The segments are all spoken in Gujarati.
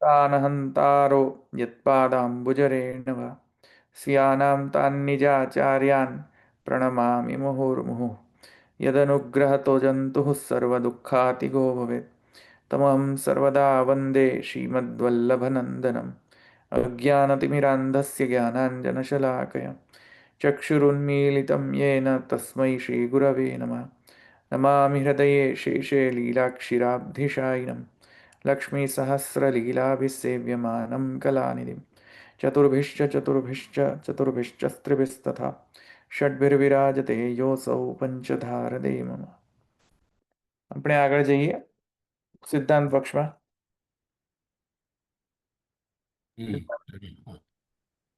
तान् हन्तारो यत्पादाम्बुजरेण वा स्यानां तान्निजाचार्यान् प्रणमामि मुहुर्मुहुः यदनुग्रहतो जन्तुः सर्वदुःखातिगो भवेत् तमहं सर्वदा वन्दे श्रीमद्वल्लभनन्दनम् अज्ञानतिमिरान्धस्य ज्ञानाञ्जनशलाकया चक्षुरुन्मीलितं येन तस्मै श्रीगुरवे नमः नमामि हृदये शेषे लीलाक्षिराब्धिशायिनं लक्ष्मीसहस्रलीलाभिसेव्यमानं कलानिधिं चतुर्भिश्च स्त्रिभिस्तथा षड्भिर्विराजते योऽसौ પંચધારદે મમ. આપણે આગળ જઈએ સિદ્ધાંત પક્ષમાં.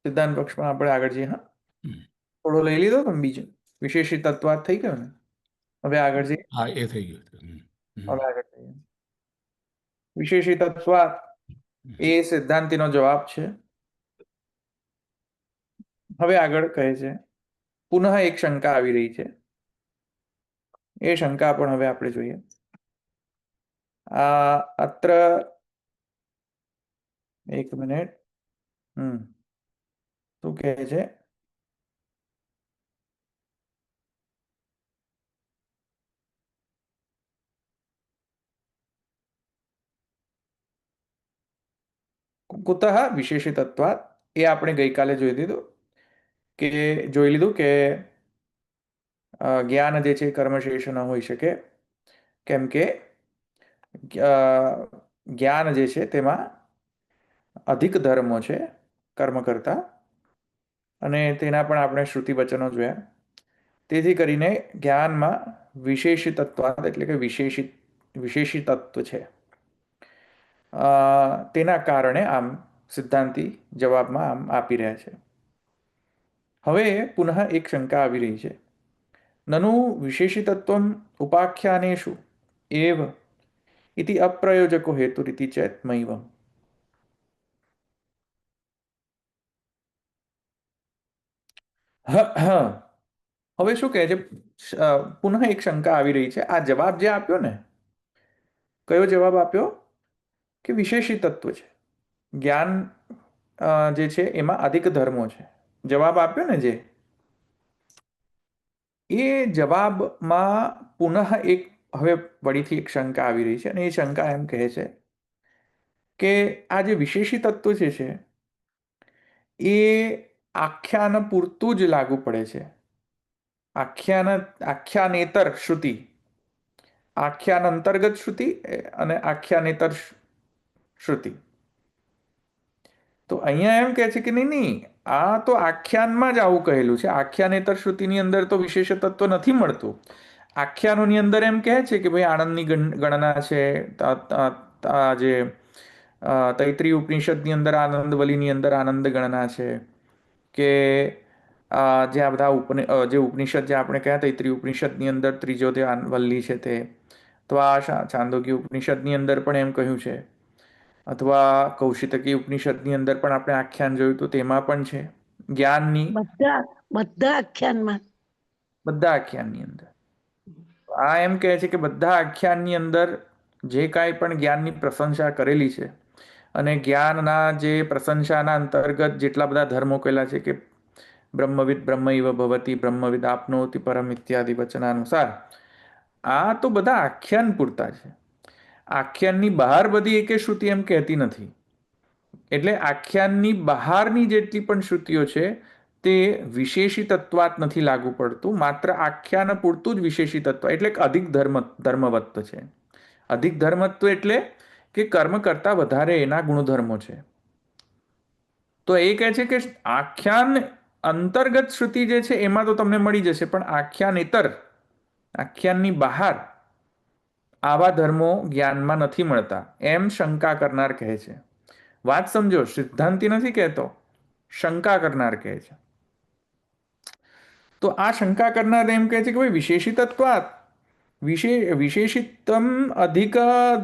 સિદ્ધાંત પક્ષમાં આપણે આગળ જઈએ. હા, થોડો લઈ લીધો તમે બીજો વિશેષી તત્વાત થઈ ગયો ને. હવે આગળ જઈએ. હા, એ થઈ ગયું. હવે આગળ જઈએ. વિશેષી તત્વાત એ સિદ્ધાંતિનો જવાબ છે. હવે આગળ કહે છે પુનઃ એક શંકા આવી રહી છે. એ શંકા પણ હવે આપણે જોઈએ. અત્ર એક મિનિટ. શું કહે છે? કુતઃ વિશેષિતત્વાત એ આપણે ગઈકાલે જોઈ લીધું કે જ્ઞાન જે છે કર્મશેષ ન હોઈ શકે, કેમ કે જ્ઞાન જે છે તેમાં અધિક ધર્મો છે કર્મ કરતા, અને તેના પણ આપણે શ્રુતિ વચનો જોયા. તેથી કરીને જ્ઞાનમાં વિશેષિતત્વાત એટલે કે વિશેષિતત્વ છે. તેના કારણે આમ સિદ્ધાંતી જવાબમાં આમ આપી રહ્યા છે. હવે પુનઃ એક શંકા આવી રહી છે. નનુ વિશેષિતત્વમ ઉપાખ્યાનેષુ એવ ઇતિ અપ્રયોજકો હેતુરીતિ ચેત્મૈવમ. હવે શું કહે છે? પુનઃ એક શંકા આવી રહી છે. આ જવાબ જે આપ્યો ને, કયો જવાબ આપ્યો? કે વિશેષી તત્વ છે, જ્ઞાન જે છે એમાં અધિક ધર્મો છે. જવાબ આપ્યો ને જે, એ જવાબમાં પુનઃ એક હવે વળીથી એક શંકા આવી રહી છે. અને એ શંકા એમ કહે છે કે આ જે વિશેષી તત્વ છે એ આખ્યાન પૂરતું જ લાગુ પડે છે. આખ્યાનેતર શ્રુતિ, આખ્યાન અંતર્ગત શ્રુતિ અને આખ્યાનેતર શ્રુતિ. તો અહીંયા એમ કહે છે કે નહીં, આ તો આખ્યાનમાં જ આવું કહેલું છે. આખ્યાનેતર શ્રુતિની અંદર તો વિશેષ તત્વ નથી મળતું. આખ્યાનોની અંદર એમ કહે છે કે ભાઈ આનંદની ગણના છે. જે તૈત્રીય ઉપનિષદની અંદર આનંદવલીની અંદર આનંદ ગણના છે, કે જે આ બધા જે ઉપનિષદ જે આપણે કયા તૈત્રીય ઉપનિષદની અંદર ત્રીજો તે વલ્લી છે તે, તો આ છાંદોગ્ય ઉપનિષદની અંદર પણ એમ કહ્યું છે, અથવા કૌશિતકી ઉપનિષદની અંદર પણ આપણે આખ્યાન જોયું તો તેમાં પણ છે જ્ઞાનની બધા આખ્યાનની અંદર. આ એમ કહે છે કે બધા આખ્યાનની અંદર જે કાંઈ પણ જ્ઞાનની પ્રશંસા કરેલી છે, અને જ્ઞાનના જે પ્રશંસાના અંતર્ગત જેટલા બધા ધર્મો કહેલા છે કે બ્રહ્મવિદ બ્રહ્મૈવ ભવતી, બ્રહ્મવિદ આપનોતિ પરમ ઇત્યાદિ વચનાનુસાર, આ તો બધા આખ્યાન પૂરતા છે. આખ્યાનની બહાર બધી એકે શ્રુતિ એમ કહેતી નથી. એટલે આખ્યાનની બહારની જેટલી પણ શ્રુતિઓ છે તે વિશેષી તત્વાત નથી લાગુ પડતું. માત્ર આખ્યાન પૂરતું જ વિશેષી તત્વ એટલે અધિક ધર્મવત્વ છે. અધિક ધર્મત્વ એટલે કે કર્મ કરતા વધારે એના ગુણધર્મો છે. તો એ કહે છે કે આખ્યાન અંતર્ગત શ્રુતિ જે છે એમાં તો તમને મળી જશે, પણ આખ્યાનેતર, આખ્યાનની બહાર આવા ધર્મો જ્ઞાનમાં નથી મળતા, એમ શંકા કરનાર કહે છે. વાત સમજો, સિદ્ધાંતિ નથી કહેતો, શંકા કરનાર કહે છે. તો આ શંકા કરનાર એમ કહે છે કે ભાઈ વિશેષિતત્વાત વિશેષિતમ અધિક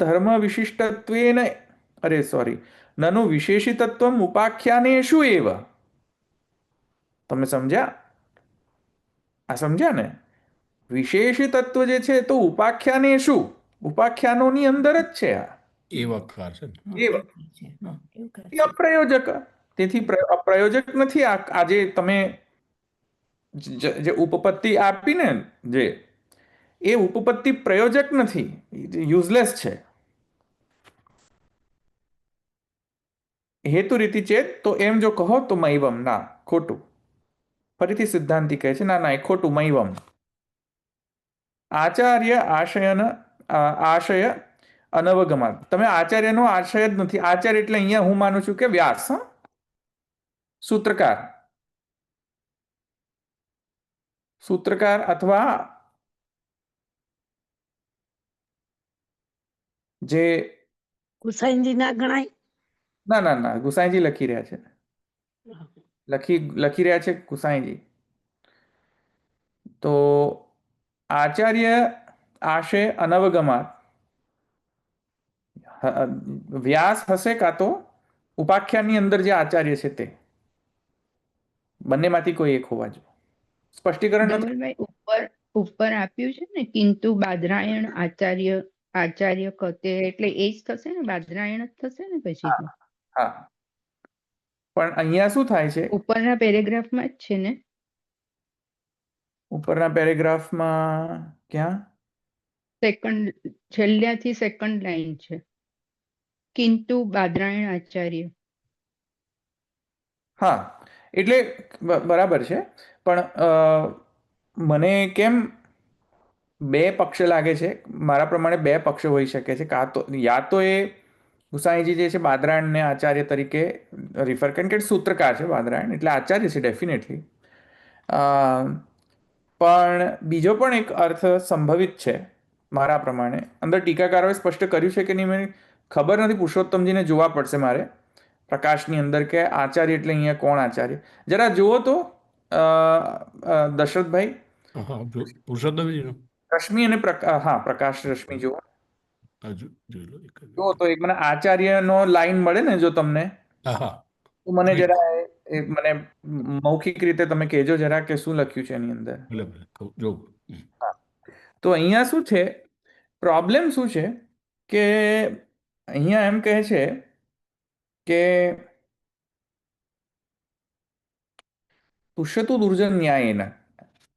ધર્મ વિશિષ્ટત્વેન નનુ વિશેષિતત્વમ ઉપાખ્યાનેષુ એવ. તમે સમજ્યા? આ સમજ્યા ને? વિશેષી તત્વ જે છે તો ઉપાખ્યાનેષુ, ઉપાખ્યાનોની અંદર જ છે. આ એવકાર છે ને. એ એવકાર છે. એવકાર એ છે. અપ્રયોજક. તેથી અપ્રયોજક નથી. આજે તમે જે ઉપપત્તિ આપી ને, જે એ ઉપપત્તિ પ્રયોજક નથી, યુઝલેસ છે. હેતુ રીતિ ચેત તો એમ જો કહો તો મૈવમ, ના, ખોટું. ફરીથી સિદ્ધાંતિ કહે છે, ના ના, એ ખોટું, મૈવમ. આચાર્ય આશય અનવગમાત. તમે આચાર્યનો આશય જ નથી. આચાર્ય એટલે અહીંયા હું માનું છું કે વ્યાસ, સૂત્રકાર. સૂત્રકાર અથવા જે ગુસાઈજી ના ગણાય? ના ના ના, ગુસાઈજી લખી રહ્યા છે. લખી રહ્યા છે ગુસાઈજી. તો આચાર્ય આશય અનવગમાત વ્યાસ હશે, કાં તો ઉપાખ્યાનની અંદર જે આચાર્ય છે તે, બંનેમાંથી કોઈ એક હોવા જોઈએ. સ્પષ્ટીકરણ નથી. ધવલભાઈ, ઉપર ઉપર આપ્યું છે ને, કિંતુ બાદરાયણ આચાર્ય આચાર્ય કતે, એટલે એ જ થશે ને, બાદરાયણ જ થશે ને પછી તો. હા, પણ અહીંયા શું થાય છે, ઉપરના પેરેગ્રાફમાં જ છે ને? ઉપરના પેરેગ્રાફમાં ક્યાં? છેલ્લાથી સેકન્ડ લાઈન છે, કિંતુ બાદરાયણ આચાર્ય. હા, એટલે બરાબર છે, પણ મને કેમ બે પક્ષ લાગે છે. મારા પ્રમાણે બે પક્ષ હોઈ શકે છે. કાં તો યા તો એ ગુસાઈજી જે છે બાદરાયણને આચાર્ય તરીકે રિફર, કારણ કે સૂત્રકાર છે બાદરાયણ, એટલે આચાર્ય છે ડેફિનેટલી. પણ બીજો પણ એક અર્થ સંભવિત છે મારા પ્રમાણે. અંદર ટીકાકારોએ સ્પષ્ટ કર્યું છે કે નહીં, મને ખબર નથી. પુરુષોત્તમજીને જોવા પડશે મારે પ્રકાશની અંદર કે આચાર્ય એટલે અહીંયા કોણ આચાર્ય. જરા જુઓ તો દશરથભાઈ. હા, પુરુષોત્તમજીનો. રશ્મિ અને હા, પ્રકાશ રશ્મિ જુઓ. જોઈ લો જુઓ તો એક મને આચાર્યનો લાઈન મળે ને જો તમને, હા હા, તો મને જરા મને મૌખિક રીતે તમે કહેજો જરા કે શું લખ્યું છે એની અંદર. જો તો અહીંયા શું છે, પ્રોબ્લેમ શું છે કે અહીંયા એમ કહે છે કે પુષ્યતુ દુર્જન ન્યાયેન.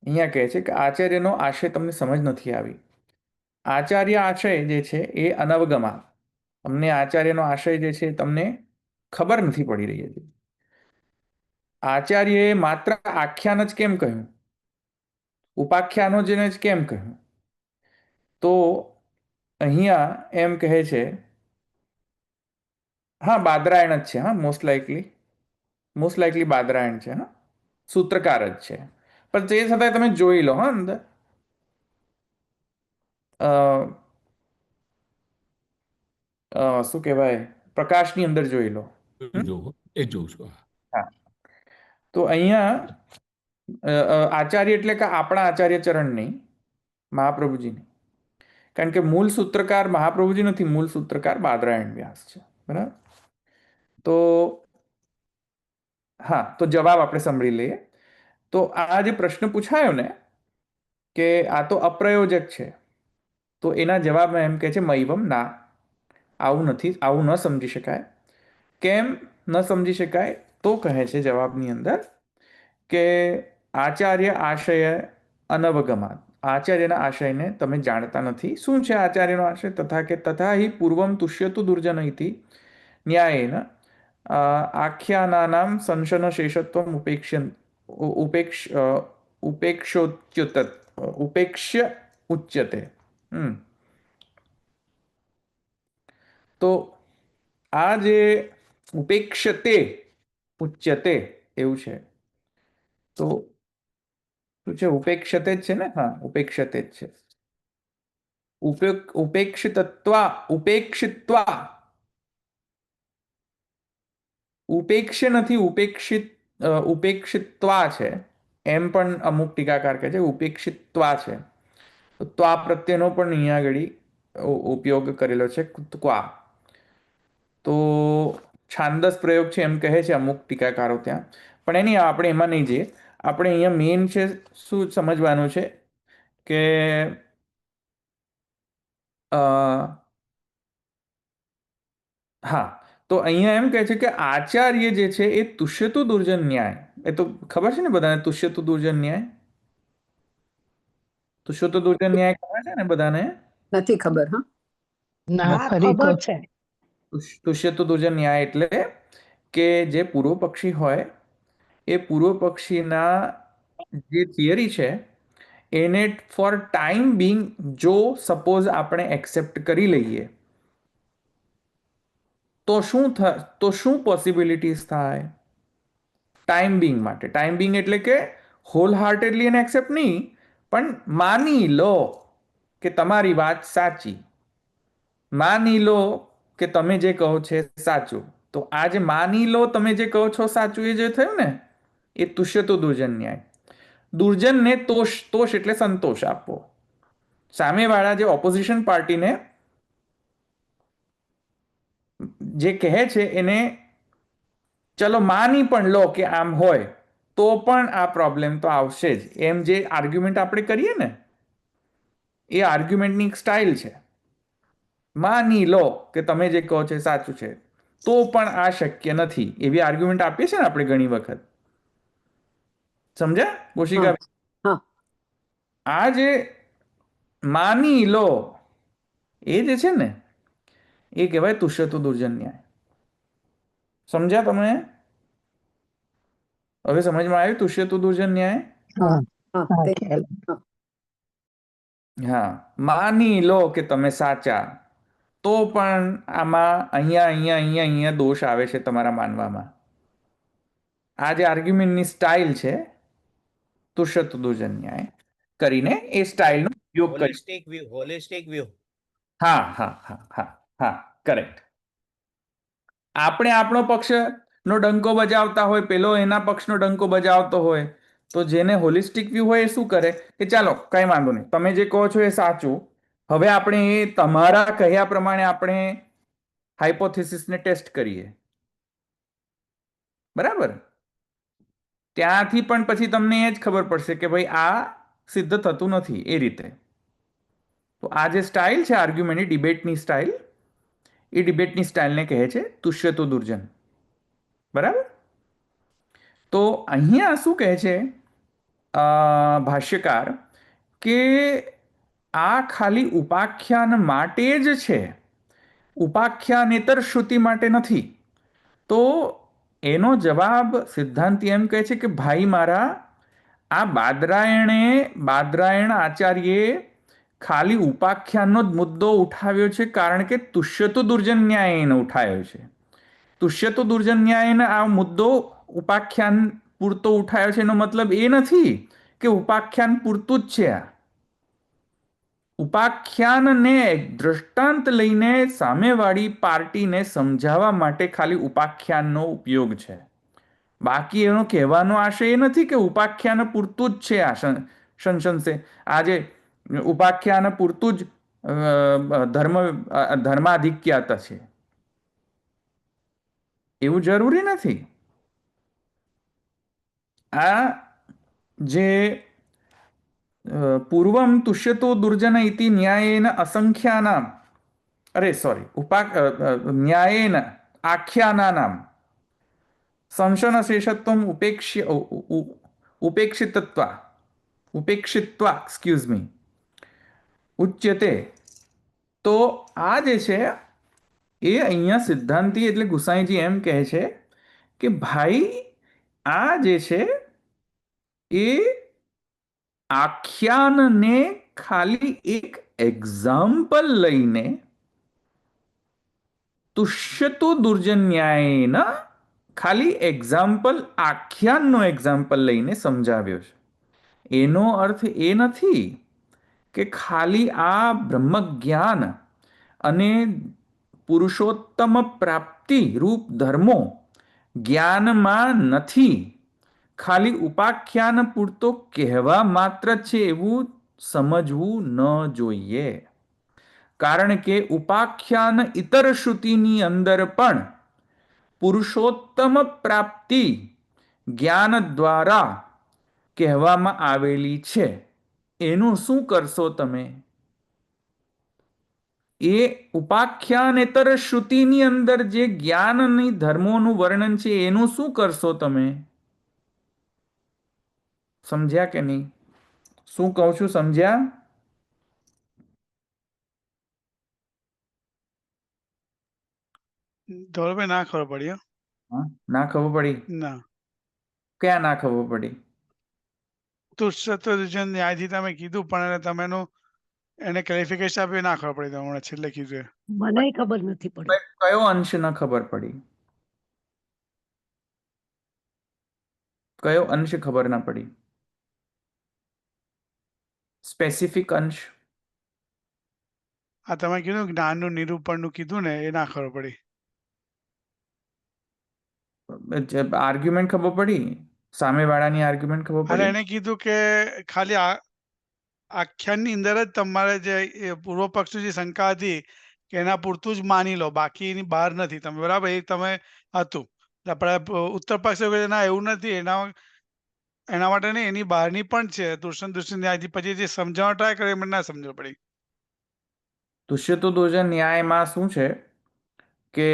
અહીંયા કહે છે કે આચાર્યનો આશય તમને સમજ નથી આવી. આચાર્ય આશય જે છે એ અનવગમા. તમને આચાર્યનો આશય જે છે તમને ખબર નથી પડી રહી હતી. આચાર્યએ માત્ર આખ્યાન જ કેમ કહ્યું, ઉપાખ્યાનો જેને જ કેમ કહ્યું? તો અહીંયા એમ કહે છે, હા, બાદરાયણ જ છે. હા, મોસ્ટ લાઇકલી બાદરાયણ છે. હા, સૂત્રકાર જ છે. પણ તે છતાંય તમે જોઈ લો, હા, અંદર શું કહેવાય, પ્રકાશની અંદર જોઈ લો. એ જોઉં છું. હા, તો અહીંયા આચાર્ય એટલે કે આપણા આચાર્ય ચરણ નહીં, મહાપ્રભુજી નહીં. કારણ કે મૂળ સૂત્રકાર મહાપ્રભુજી નથી, મૂળ સૂત્રકાર બાદરાયણ વ્યાસ છે. બરાબર. તો હા, તો જવાબ આપણે સાંભળી લઈએ. તો આ જે પ્રશ્ન પૂછાયો ને કે આ તો અપ્રયોજક છે, તો એના જવાબમાં એમ કહે છે મૈવમ, ના, આવું નથી, આવું ન સમજી શકાય. કેમ ન સમજી શકાય? તો કહે છે જવાબની અંદર કે આચાર્ય આશય અનવગમાત. આચાર્યના આશયને તમે જાણતા નથી. શું છે આચાર્યનો આશય? તથા કે તથા હિ પૂર્વમ તુષ્યતુ દુર્જન ઇતિ ન્યાયેન આખ્યાનાનામ સંશન શેષત્વમ ઉપેક્ષોચ્યુત ઉપેક્ષ્ય ઉચ્યતે. તો આ જે ઉપેક્ષતે ઉચ્યતે એવું છે, તો શું છે? ઉપેક્ષતે જ છે ને? હા, ઉપેક્ષતે જ છે. ઉપેક્ષિતત્વા ઉપેક્ષિત્વા, ઉપેક્ષ્ય નથી, ઉપેક્ષિત્વા છે. એમ પણ અમુક ટીકાકાર કહે છે ઉપેક્ષિત્વા છે. તો આ પ્રત્યેનો પણ અહીંયા આગળ ઉપયોગ કરેલો છે, ક્વા. તો છાંદસ પ્રયોગ છે એમ કહે છે અમુક ટીકાકારો ત્યાં. પણ એની આપણે એમાં નહીં જઈએ. આપણે અહીંયા મેઇન છે શું સમજવાનું છે કે હા, તો અહીંયા એમ કહે છે કે આચાર્ય જે છે એ તુષ્યતુ દુર્જન ન્યાય, એ તો ખબર છે ને બધાને તુષ્યતુ દુર્જન ન્યાય? તુષ્યતુ દુર્જન ન્યાય ખબર છે ને બધાને? નથી ખબર હા. ના હા ફરી કહો. ખબર છે. તુષ્યતુ દુર્જન ન્યાય એટલે કે જે પૂર્વ પક્ષી હોય એ પૂર્વ પક્ષીના જે થિયરી છે એને ફોર ટાઈમ બિંગ જો સપોઝ આપણે એક્સેપ્ટ કરી લઈએ તો શું પોસિબિલિટીઝ થાય ટાઈમ બિંગ માટે? ટાઈમ બિંગ એટલે કે હોલ હાર્ટેડલી એને એક્સેપ્ટ નહીં, પણ માની લો કે તમારી વાત સાચી, માની લો કે તમે જે કહો છે સાચું. તો આ જે માની લો તમે જે કહો છો સાચું એ જે થયું ને એ તુષ્યતુ દુર્જન ન્યાય. દુર્જનને તોષ એટલે સંતોષ આપવો, સામેવાળા જે ઓપોઝિશન પાર્ટીને જે કહે છે એને ચલો માની પણ લો કે આમ હોય તો પણ આ પ્રોબ્લેમ તો આવશે જ, એમ જે આર્ગ્યુમેન્ટ આપણે કરીએ ને એ આર્ગ્યુમેન્ટની એક સ્ટાઇલ છે. માની લો કે તમે જે કહો છો સાચું છે તો પણ આ શક્ય નથી, એવી આર્ગ્યુમેન્ટ આપીએ છીએ ને આપણે ઘણી વખત. સમજ્યા કૌશિકા? હા. આ જે માની લો એ જે છે ને એ કહેવાય તુષ્યતુ દુર્જન ન્યાય. સમજ્યા તમે? હવે સમજમાં આવ્યું તુષ્યતુ દુર્જન ન્યાય? હા હા હા તે ખ્યાલ. હા, માની લો કે તમે સાચા તો પણ આમાં અહીંયા દોષ આવે છે તમારા માનવામાં. આ જે આર્ગ્યુમેન્ટની સ્ટાઇલ છે તુષ્યતુ દુર્જન ન્યાય કરીને એ સ્ટાઇલનો ઉપયોગ કરી. Holistic view. હા હા હા હા હા, કરેક્ટ. આપણે આપણો પક્ષનો ડંકો બજાવતા હોય, પેલો એના પક્ષનો ડંકો બજાવતો હોય, તો જેને હોલિસ્ટિક વ્યૂ હોય એ શું કરે કે ચાલો કઈ વાંધો નહીં, તમે જે કહો છો એ સાચું, હવે આપણે એ તમારા કહ્યા પ્રમાણે આપણે હાઇપોથેસિસને ટેસ્ટ કરીએ. બરાબર? ત્યાંથી પણ પછી તમને એ જ ખબર પડશે કે ભાઈ આ સિદ્ધ થતું નથી એ રીતે. તો આ જે સ્ટાઇલ છે આર્ગ્યુમેન્ટની, ડિબેટની સ્ટાઇલ, એ ડિબેટની સ્ટાઇલને કહે છે તુષ્યતુ દુર્જન. બરાબર? તો અહીંયા શું કહે છે ભાષ્યકાર કે આ ખાલી ઉપાખ્યાન માટે જ છે, ઉપાખ્યાનેતર શ્રુતિ માટે નથી. તો એનો જવાબ સિદ્ધાંતિ એમ કહે છે કે ભાઈ મારા, આ બાદરાયણ આચાર્યે ખાલી ઉપાખ્યાનનો જ મુદ્દો ઉઠાવ્યો છે, કારણ કે તુષ્યતુ દુર્જન ન્યાય એને ઉઠાવ્યો છે. તુષ્યતુ દુર્જન ન્યાયને આ મુદ્દો ઉપાખ્યાન પૂરતો ઉઠાવ્યો છે એનો મતલબ એ નથી કે ઉપાખ્યાન પૂરતું જ છે. આ ઉપાખ્યાનને દ્રષ્ટાંત લઈને સામેવાળી પાર્ટીને સમજાવવા માટે ખાલી ઉપાખ્યાનનો ઉપયોગ છે. બાકી એનો કહેવાનો આશય એ નથી કે ઉપાખ્યાન પૂરતું જ છે. આ સંશંસે આજે ઉપાખ્યાન પૂરતું જ ધર્માધિક્યાત છે એવું જરૂરી નથી. આ જે પૂર્વમ તુષ્યતો દુર્જન ઇતિ ન્યાયેન અસંખ્યાનામ, અરે સોરી, ન્યાયેન આખ્યાનાનામ સંશનશેષત્વમ ઉપેક્ષિત્વા એક્સક્યુઝ મી ઉચ્યતે. તો આ જે છે એ અહીંયા સિદ્ધાંતિ એટલે ગુસાઈજી એમ કહે છે કે ભાઈ આ જે છે એ આખ્યાનને ખાલી એક એક્ઝામ્પલ લઈને તુષ્યતો દુર્જન ન્યાયના ખાલી એક્ઝામ્પલ, આખ્યાનનો એક્ઝામ્પલ લઈને સમજાવ્યો છે. એનો અર્થ એ નથી કે ખાલી આ બ્રહ્મજ્ઞાન અને પુરુષોત્તમ પ્રાપ્તિ રૂપ ધર્મો જ્ઞાનમાં નથી, ખાલી ઉપાખ્યાન પૂરતો કહેવા માત્ર છે એવું સમજવું ન જોઈએ. કારણ કે ઉપાખ્યાન ઇતર શ્રુતિની અંદર પણ પુરુષોત્તમ પ્રાપ્તિ જ્ઞાન દ્વારા કહેવામાં આવેલી છે. એનું શું કરશો તમે? એ ઉપાખ્યાનેતર શ્રુતિની અંદર જે જ્ઞાનની ધર્મોનું વર્ણન છે એનું શું કરશો તમે? સમજ્યા કે નહીં? શું કહું છું, સમજ્યા? ધવલભાઈ ના ખબર પડી હો. હા, ના ખબર પડી? ના, ક્યાં ના ખબર પડી? તુષ્યત્વજન ન્યાયથી તમે કીધું પણ તમે એને ક્લેરિફિકેશન આપ્યું એ ના ખબર પડી. તમે હમણાં છેલ્લે કીધું એ. મને ખબર નથી પડી. કયો અંશ ન ખબર પડી? કયો અંશ ખબર ના પડી? સ્પેસિફિક અંશ. આ તમે કીધું જ્ઞાનનું નિરૂપણનું કીધું ને એ ના ખબર પડી. આર્ગ્યુમેન્ટ ખબર પડી? સામેવાળાની આર્ગ્યુમેન્ટ ખબર અને પડી? એને કીધું કે ખાલી આખ્યાનની અંદર જ તમારે જે પૂર્વ પક્ષની જે શંકા હતી કે એના પૂરતું જ માની લો, બાકી એની બહાર નથી. તમે બરાબર એ તમે હતું. આપણે ઉત્તર પક્ષ ના એવું નથી, એના માટે નહીં, એની બહારની પણ છે. દુષ્યંત ન્યાયથી પછી જે સમજાવવા ટ્રાય કરે મને ના સમજ પડી. તુષ્યતુદોષન ન્યાયમાં શું છે કે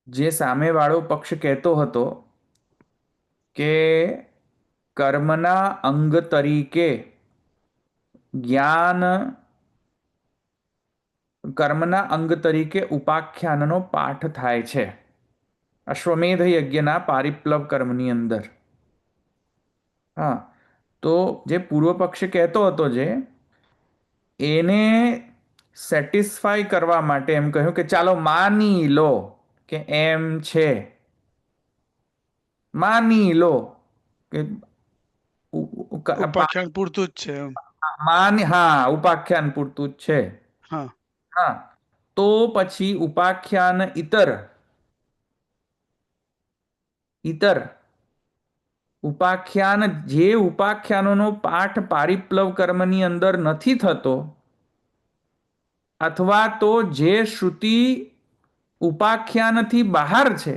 જે સામેવાળો પક્ષ કહેતો હતો કે કર્મના અંગ તરીકે જ્ઞાન, કર્મના અંગ તરીકે ઉપાખ્યાનનો પાઠ થાય છે અશ્વમેધ યજ્ઞના પારિપ્લવ કર્મની અંદર. હા, તો જે પૂર્વ પક્ષ કહેતો હતો જે એને સેટિસ્ફાય કરવા માટે એમ કહ્યું કે ચાલો માની લો કે એમ છે, માની લો કે ઉપાખ્યાન પૂરતું જ છે એમ. હા, ઉપાખ્યાન પૂરતું જ છે. હા, હા, તો પછી ઉપાખ્યાન ઇતર ઉપાખ્યાન, જે ઉપાખ્યાનોનો પાઠ પારિપ્લવ કર્મની અંદર નથી થતો, અથવા તો જે શ્રુતિ ઉપાખ્યાનથી બહાર છે,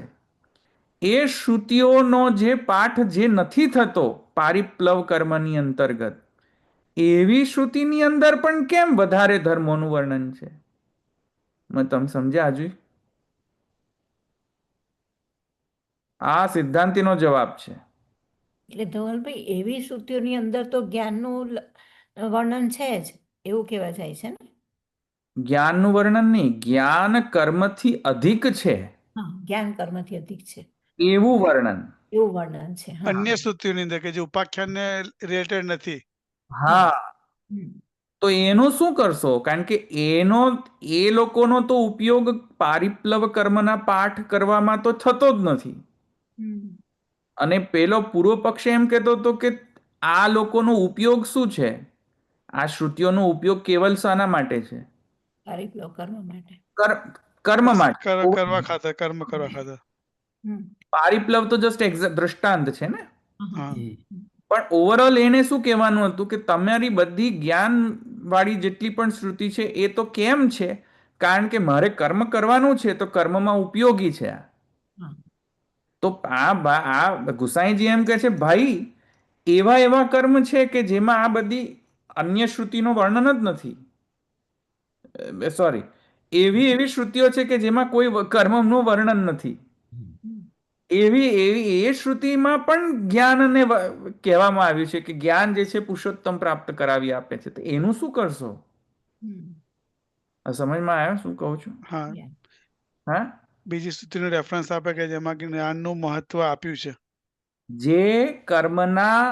એ શ્રુતિઓનો જે પાઠ જે નથી થતો પારિપ્લવ કર્મની અંતર્ગત, એવી શ્રુતિની અંદર પણ કેમ વધારે ધર્મોનું વર્ણન છે? તમે સમજ્યા હજુ? આ સિદ્ધાંતિનો જવાબ છે. એટલે ધવલભાઈ એવી શ્રુતિઓની અંદર તો જ્ઞાનનું વર્ણન છે જ, એવું કહેવા જાય છે ને? જ્ઞાનનું વર્ણન નહીં, જ્ઞાન કર્મથી અધિક છે હા, જ્ઞાન કર્મથી અધિક છે એવું વર્ણન. એવું વર્ણન છે. હા, અન્ય સ્તુતિઓની અંદર કે જે ઉપાખ્યાનને રિલેટેડ નથી. હા, હમ, તો એનું શું કરશો? કારણ કે એ લોકોનો તો ઉપયોગ પારિપ્લવ કર્મના પાઠ કરવામાં તો થતો જ નથી. હમ, અને પેલો પૂર્વ પક્ષ એમ કહેતો હતો કે આ લોકોનો ઉપયોગ શું છે? આ શ્રુતિઓનો ઉપયોગ કેવલ શાના માટે છે? પારિપ્લવ કર્મ માટે. કર્મ માટે. કરવા ખાતર, કર્મ કરવા ખાતર. હમ, પારિપ્લવ તો જસ્ટ દ્રષ્ટાંત છે ને. હા, પણ ઓવરઓલ એને શું કહેવાનું હતું કે તમારી બધી જ્ઞાન વાળી જેટલી પણ શ્રુતિ છે એ તો કેમ છે? કારણ કે મારે કર્મ કરવાનું છે, તો કર્મમાં ઉપયોગી છે આ. હા, તો આ ગુસાઈજી એમ કહે છે, ભાઈ એવા એવા કર્મ છે કે જેમાં આ બધી અન્ય શ્રુતિનો વર્ણન જ નથી. સોરી, એવી એવી શ્રુતિઓ છે કે જેમાં કોઈ કર્મનું વર્ણન નથી. હમ, એવી એ શ્રુતિમાં પણ જ્ઞાનને કહેવામાં આવ્યું છે કે જ્ઞાન જે છે પુરુષોત્તમ પ્રાપ્ત કરાવી આપે છે. તો એનું શું કરશો? હમ, આ સમજમાં આવ્યો શું કહું છું? હા. yeah. હા, બીજી સ્તુતિનો રેફરન્સ આપે કે જેમાં જ્ઞાનનું મહત્વ આપ્યું છે. જે કર્મના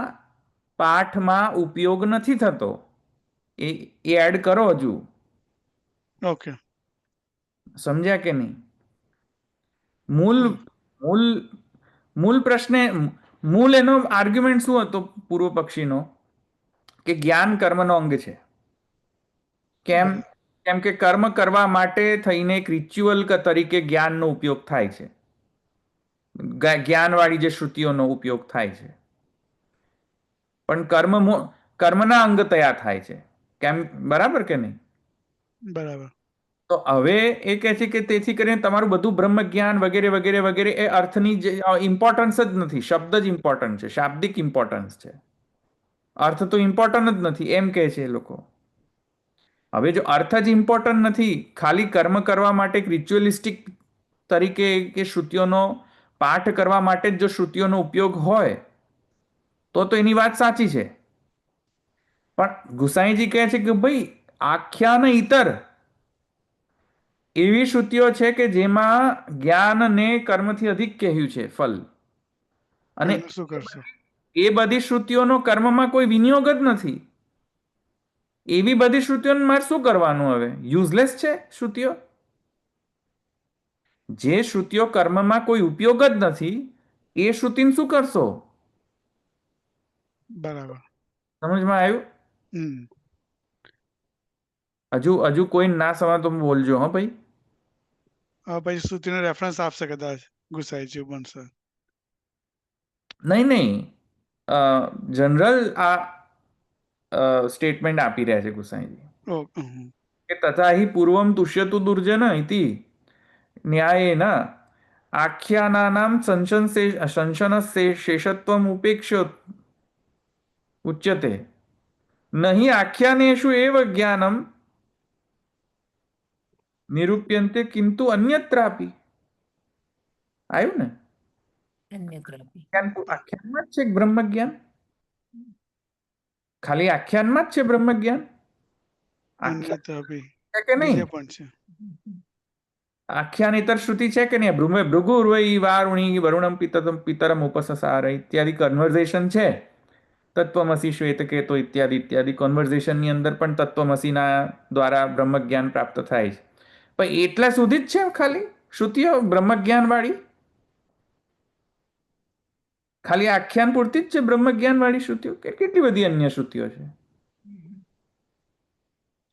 પાઠમાં ઉપયોગ નથી થતો એ એડ કરો હજુ. ઓકે. સમજ્યા કે નહીં? મૂળ મૂળ મૂળ પ્રશ્ન, મૂળ એનો આર્ગ્યુમેન્ટ શું હતો પૂર્વ પક્ષીનો? કે જ્ઞાન કર્મનો અંગ છે. કેમ? કેમ કે કર્મ કરવા માટે થઈને એક રિચ્યુઅલ તરીકે જ્ઞાનનો ઉપયોગ થાય છે, જ્ઞાનવાળી જે શ્રુતિઓનો ઉપયોગ થાય છે, પણ કર્મના અંગ તૈયાર થાય છે. કેમ? બરાબર કે નહીં? બરાબર. તો હવે એ કહે છે કે તેથી કરીને તમારું બધું બ્રહ્મ જ્ઞાન વગેરે વગેરે વગેરે એ અર્થની જે ઇમ્પોર્ટન્સ જ નથી, શબ્દ જ ઇમ્પોર્ટન્ટ છે, શાબ્દિક ઇમ્પોર્ટન્સ છે, અર્થ તો ઇમ્પોર્ટન્ટ જ નથી એમ કહે છે એ લોકો. હવે જો અર્થ જ ઇમ્પોર્ટન્ટ નથી, ખાલી કર્મ કરવા માટે રિચ્યુઅલિસ્ટિક તરીકે કે શ્રુતિઓનો પાઠ કરવા માટે જ જો શ્રુતિઓનો ઉપયોગ હોય તો એની વાત સાચી છે. પણ ગુસાઈજી કહે છે કે ભાઈ આખ્યાન ઇતર એવી શ્રુતિઓ છે કે જેમાં જ્ઞાનને કર્મથી અધિક કહ્યું છે ફલ, અને એનું શું કરશો? એ બધી શ્રુતિઓનો કર્મમાં કોઈ વિનિયોગ જ નથી. એવી બધી શ્રુતિઓને મારે શું કરવાનું? હવે યુઝલેસ છે શ્રુતિઓ. જે શ્રુતિઓ કર્મમાં કોઈ ઉપયોગ જ નથી એ શ્રુતિને શું કરશો? બરાબર. સમજમાં આવ્યું? હમ. હજુ કોઈ ના સમજ તો બોલજો હો ભાઈ. હવે પછી શ્રુતિનો રેફરન્સ આપશે કદાચ ગુસાઈજી બનશે. નહીં, જનરલ આ સ્ટેટમેન્ટ આપી રહ્યા છે ગુસાઈજી કે તથા હિ પૂર્વમ તુષ્યતુ દુર્જન ઇતિ ન્યાયેન આખ્યાનાનામ સંશન શેષત્વમ ઉપેક્ષ્ય ઉચ્યતે નહીં આખ્યાનેષુ એવ જ્ઞાનમ નિરૂપ્યન્તે કિંતુ અન્યત્રાપી. આવ્યું ને? અન્યત્રાપી. આખ્યાનમાં જ છે બ્રહ્મ જ્ઞાન, ખાલી આખ્યાનમાં જ છે બ્રહ્મ જ્ઞાન. અન્યથા બી છે કે નહીં? બીજે પણ છે. આખ્યાનેતર શ્રુતિ છે કે નહીં? ભૃગુર્વૈ વારુણી વરુણમ પિતરમ ઉપસસાર ઇત્યાદિ કન્વર્ઝેશન છે. તત્વમસી શ્વેતકેતો ઇત્યાદિ ઇત્યાદિ કોન્વર્ઝેશનની અંદર પણ તત્વમસીના દ્વારા બ્રહ્મ જ્ઞાન પ્રાપ્ત થાય છે. પણ એટલા સુધી જ છે ખાલી શ્રુતિઓ બ્રહ્મ જ્ઞાન વાળી? ખાલી આખ્યાન પૂરતી જ છે બ્રહ્મ જ્ઞાન વાળી શ્રુતિઓ કે કેટલી બધી અન્ય શ્રુતિઓ છે?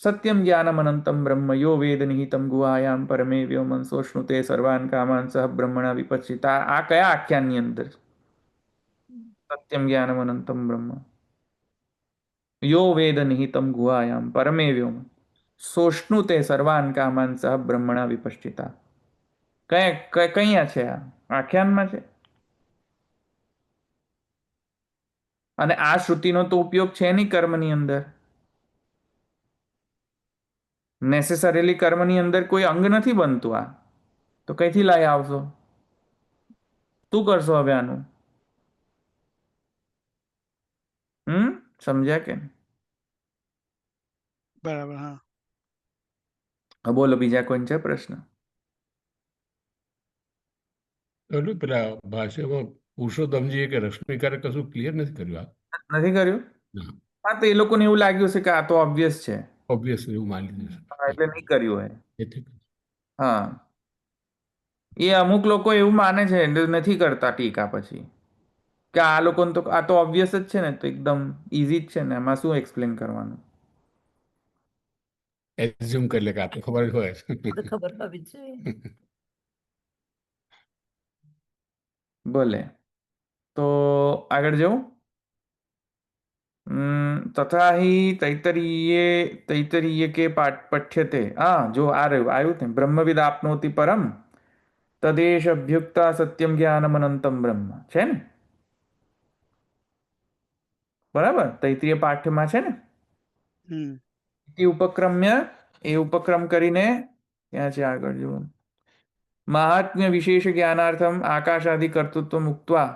સત્યમ જ્ઞાનમ અનંતમ બ્રહ્મ યો વેદ નિહિતમ ગુહાયામ પરમે વ્યોમન સોષ્ણુતે સર્વાન કામાન સહ બ્રહ્મણા વિપશ્ચિતા. આ કયા આખ્યાનની અંદર? સત્યમ જ્ઞાનમ અનંતમ બ્રહ્મ યો વેદ નિહિતમ ગુહાયામ પરમે વ્યોમ સોષ્ણુતે સર્વાન કામાન સહ બ્રહ્મણા વિપશ્ચિતા. કયા છે? આ આખ્યાનમાં છે. અને આ શ્રુતિનો તો ઉપયોગ છે નહીં કર્મની અંદર. નેસેસરીલી કર્મની અંદર કોઈ અંગ નથી બનતું. આ તો કઈથી લાવી આવશો? શું કરશો હવે આનું? સમજ્યા કે? બરાબર. હા. બોલો, બીજા કોઈ છે પ્રશ્ન? એટલે પેલા ભાષ્યમાં પુરુષોત્તમજીએ કે રશ્મિકારે કશું ક્લિયર નથી કર્યું. નથી કર્યું? ના, હા, તો એ લોકોને એવું લાગ્યું છે કે આ તો ઓબ્વિયસ છે, ઓબ્વિયસ એવું માની લીધું એટલે નહીં કર્યું હોય. એથી હા, એ અમુક લોકો એવું માને છે એટલે નથી કરતા ટીકા પછી કે આ લોકોને તો આ તો ઓબ્વિયસ જ છે ને, તો એકદમ ઈઝી જ છે ને, એમાં શું એક્સપ્લેન કરવાનું? એઝ્યુમ કરી લે કે આ તો ખબર જ હોય. તો ખબર હોવી જ જોઈએ. બોલે તો આગળ જવું. તથા હિ તૈતરીય કે પઠ્યતે. હા, જો આ રહ્યું આવ્યું ને, બ્રહ્મવિદ આપનોતિ પરમ તદેશ અભ્યુક્તા સત્યમ જ્ઞાનમ અનંતમ બ્રહ્મ છે ને? બરાબર, તૈત્રીય પાઠ્યમાં છે ને? ઉપક્રમ્ય એ ઉપક્રમ કરીને ક્યાં છે આગળ જુઓ. મહાત્મ્ય વિશેષ જ્ઞાનાર્થમ આકાશાદિ કર્તૃત્વ ઉક્ત્વા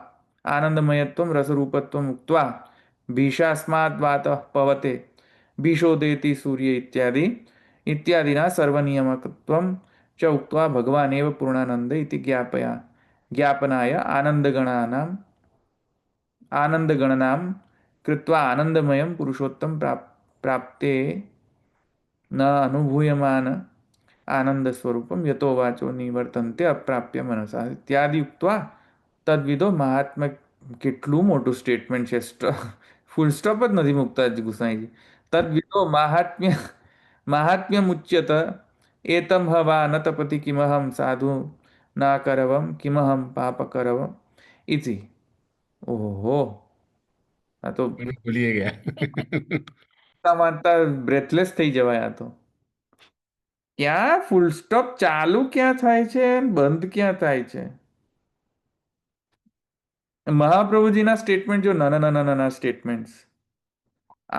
આનંદમયત્વમ રસરૂપત્વમ ઉક્ત્વા ભીષાસ્માદ વાત પવતે ભીષોદેતિ સૂર્ય ઇત્યાદિના સર્વનિયમકત્વમ ચ ઉક્ત્વા ભગવાન એવ પૂર્ણાનંદ ઇતિ જ્ઞાપનાય આનંદગણનામ કૃત્વા આનંદમયમ પુરુષોત્તમ પ્રાપ્તે ન અનુભૂયમાન આનંદ સ્વરૂપમ યતો વાચો નિવર્તન્તે અપ્રાપ્ય મનસા ઇત્યાદિ ઉક્ત્વા તદ્વિદો મહાત્મા. કેટલું મોટું સ્ટેટમેન્ટ છે, ફૂલ સ્ટોપ જ નથી મૂકતા ગુસાઈજી. તદ્વિદો મહાત્મ્ય મુચ્યત એતમ હવા ન તપતિ કિમહમ સાધુ ના કરવમ કિમહમ પાપ કરવમ ઇતિ. ઓહો, આ તો ભૂલી ગયા. વાંચતા બ્રેથલેસ થઈ જવાય. આ તો ક્યાં ફૂલ સ્ટોપ ચાલુ ક્યાં થાય છે, બંધ ક્યાં થાય છે? મહાપ્રભુજીના સ્ટેટમેન્ટ જો નાના સ્ટેટમેન્ટ્સ,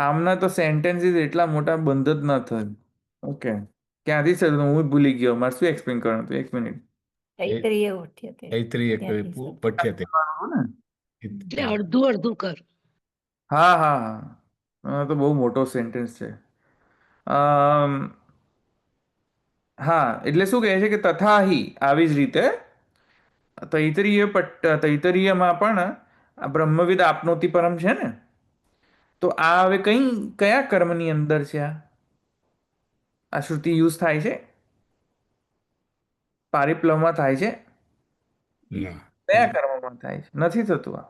આમના તો સેન્ટેન્સીસ એટલા મોટા બંધ જ ન થાય. ઓકે, ક્યાંથી છે હું ભૂલી ગયો. મારે શું એક્સપ્લેન કરવાનું હતું? 1 મિનિટ. તૈત્રીય ઉઠ્યતે તૈત્રીય ત્યાંથી શરૂ. પઠ્યતે. ને? એટલે અડધું અડધું કર. હા હા હા, તો બહુ મોટો સેન્ટેન્સ છે. અમ, હા, એટલે શું કહે છે કે તથા હિ, આવી જ રીતે તૈતરીયમાં પણ આ બ્રહ્મવિદ આપનોતિ પરમ છે ને, તો આ હવે કયા કર્મની અંદર છે? આ શ્રુતિ યુઝ થાય છે, પારિપ્લવમાં થાય છે, ના. કયા કર્મમાં થાય છે? નથી થતું. આ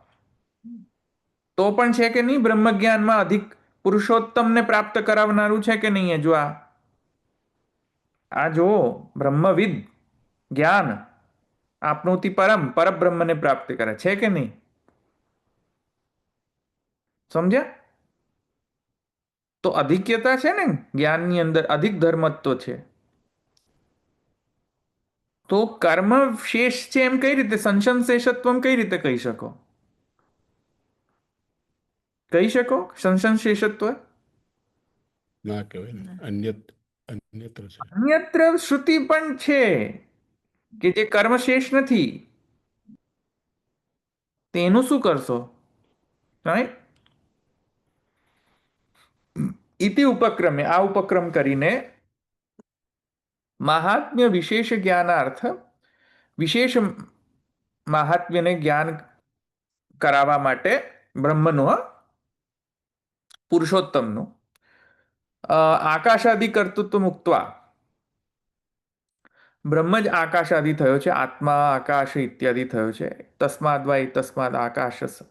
તો પણ છે કે નહીં? બ્રહ્મ જ્ઞાનમાં અધિક પુરુષોત્તમને પ્રાપ્ત કરાવનારું છે કે નહીં? જો આ જો બ્રહ્મવિદ જ્ઞાન આપનોતિ પરમ, પરબ્રહ્મને પ્રાપ્ત કરે છે કે નહીં? સમજ્યા? તો અધિક્યતા છે ને જ્ઞાનની અંદર, અધિક ધર્મત્વ છે. તો કર્મ શેષ છે એમ કઈ રીતે, સંશંશેષત્વમ કઈ રીતે કહી શકો? કહી શકો સંશંશેષત્વ? ના કહેવાય ને, અન્યત્ર છે. અન્યત્ર શ્રુતિ પણ છે કે જે કર્મ શેષ નથી, તેનું શું કરશો? રાઈટ? ઇતિ ઉપક્રમે, આ ઉપક્રમ કરીને મહાત્મ્ય વિશેષ જ્ઞાનાર્થ, વિશેષ મહાત્મ્યને જ્ઞાન કરાવવા માટે બ્રહ્મનું, પુરુષોત્તમનું આકાશાદિ કર્તૃત્વ મુક્તવા, બ્રહ્મ જ આકાશાદિ થયો છે, આત્મા આકાશ ઇત્યાદિ થયો છે. તસ્માદ વા તસ્માદ આકાશ,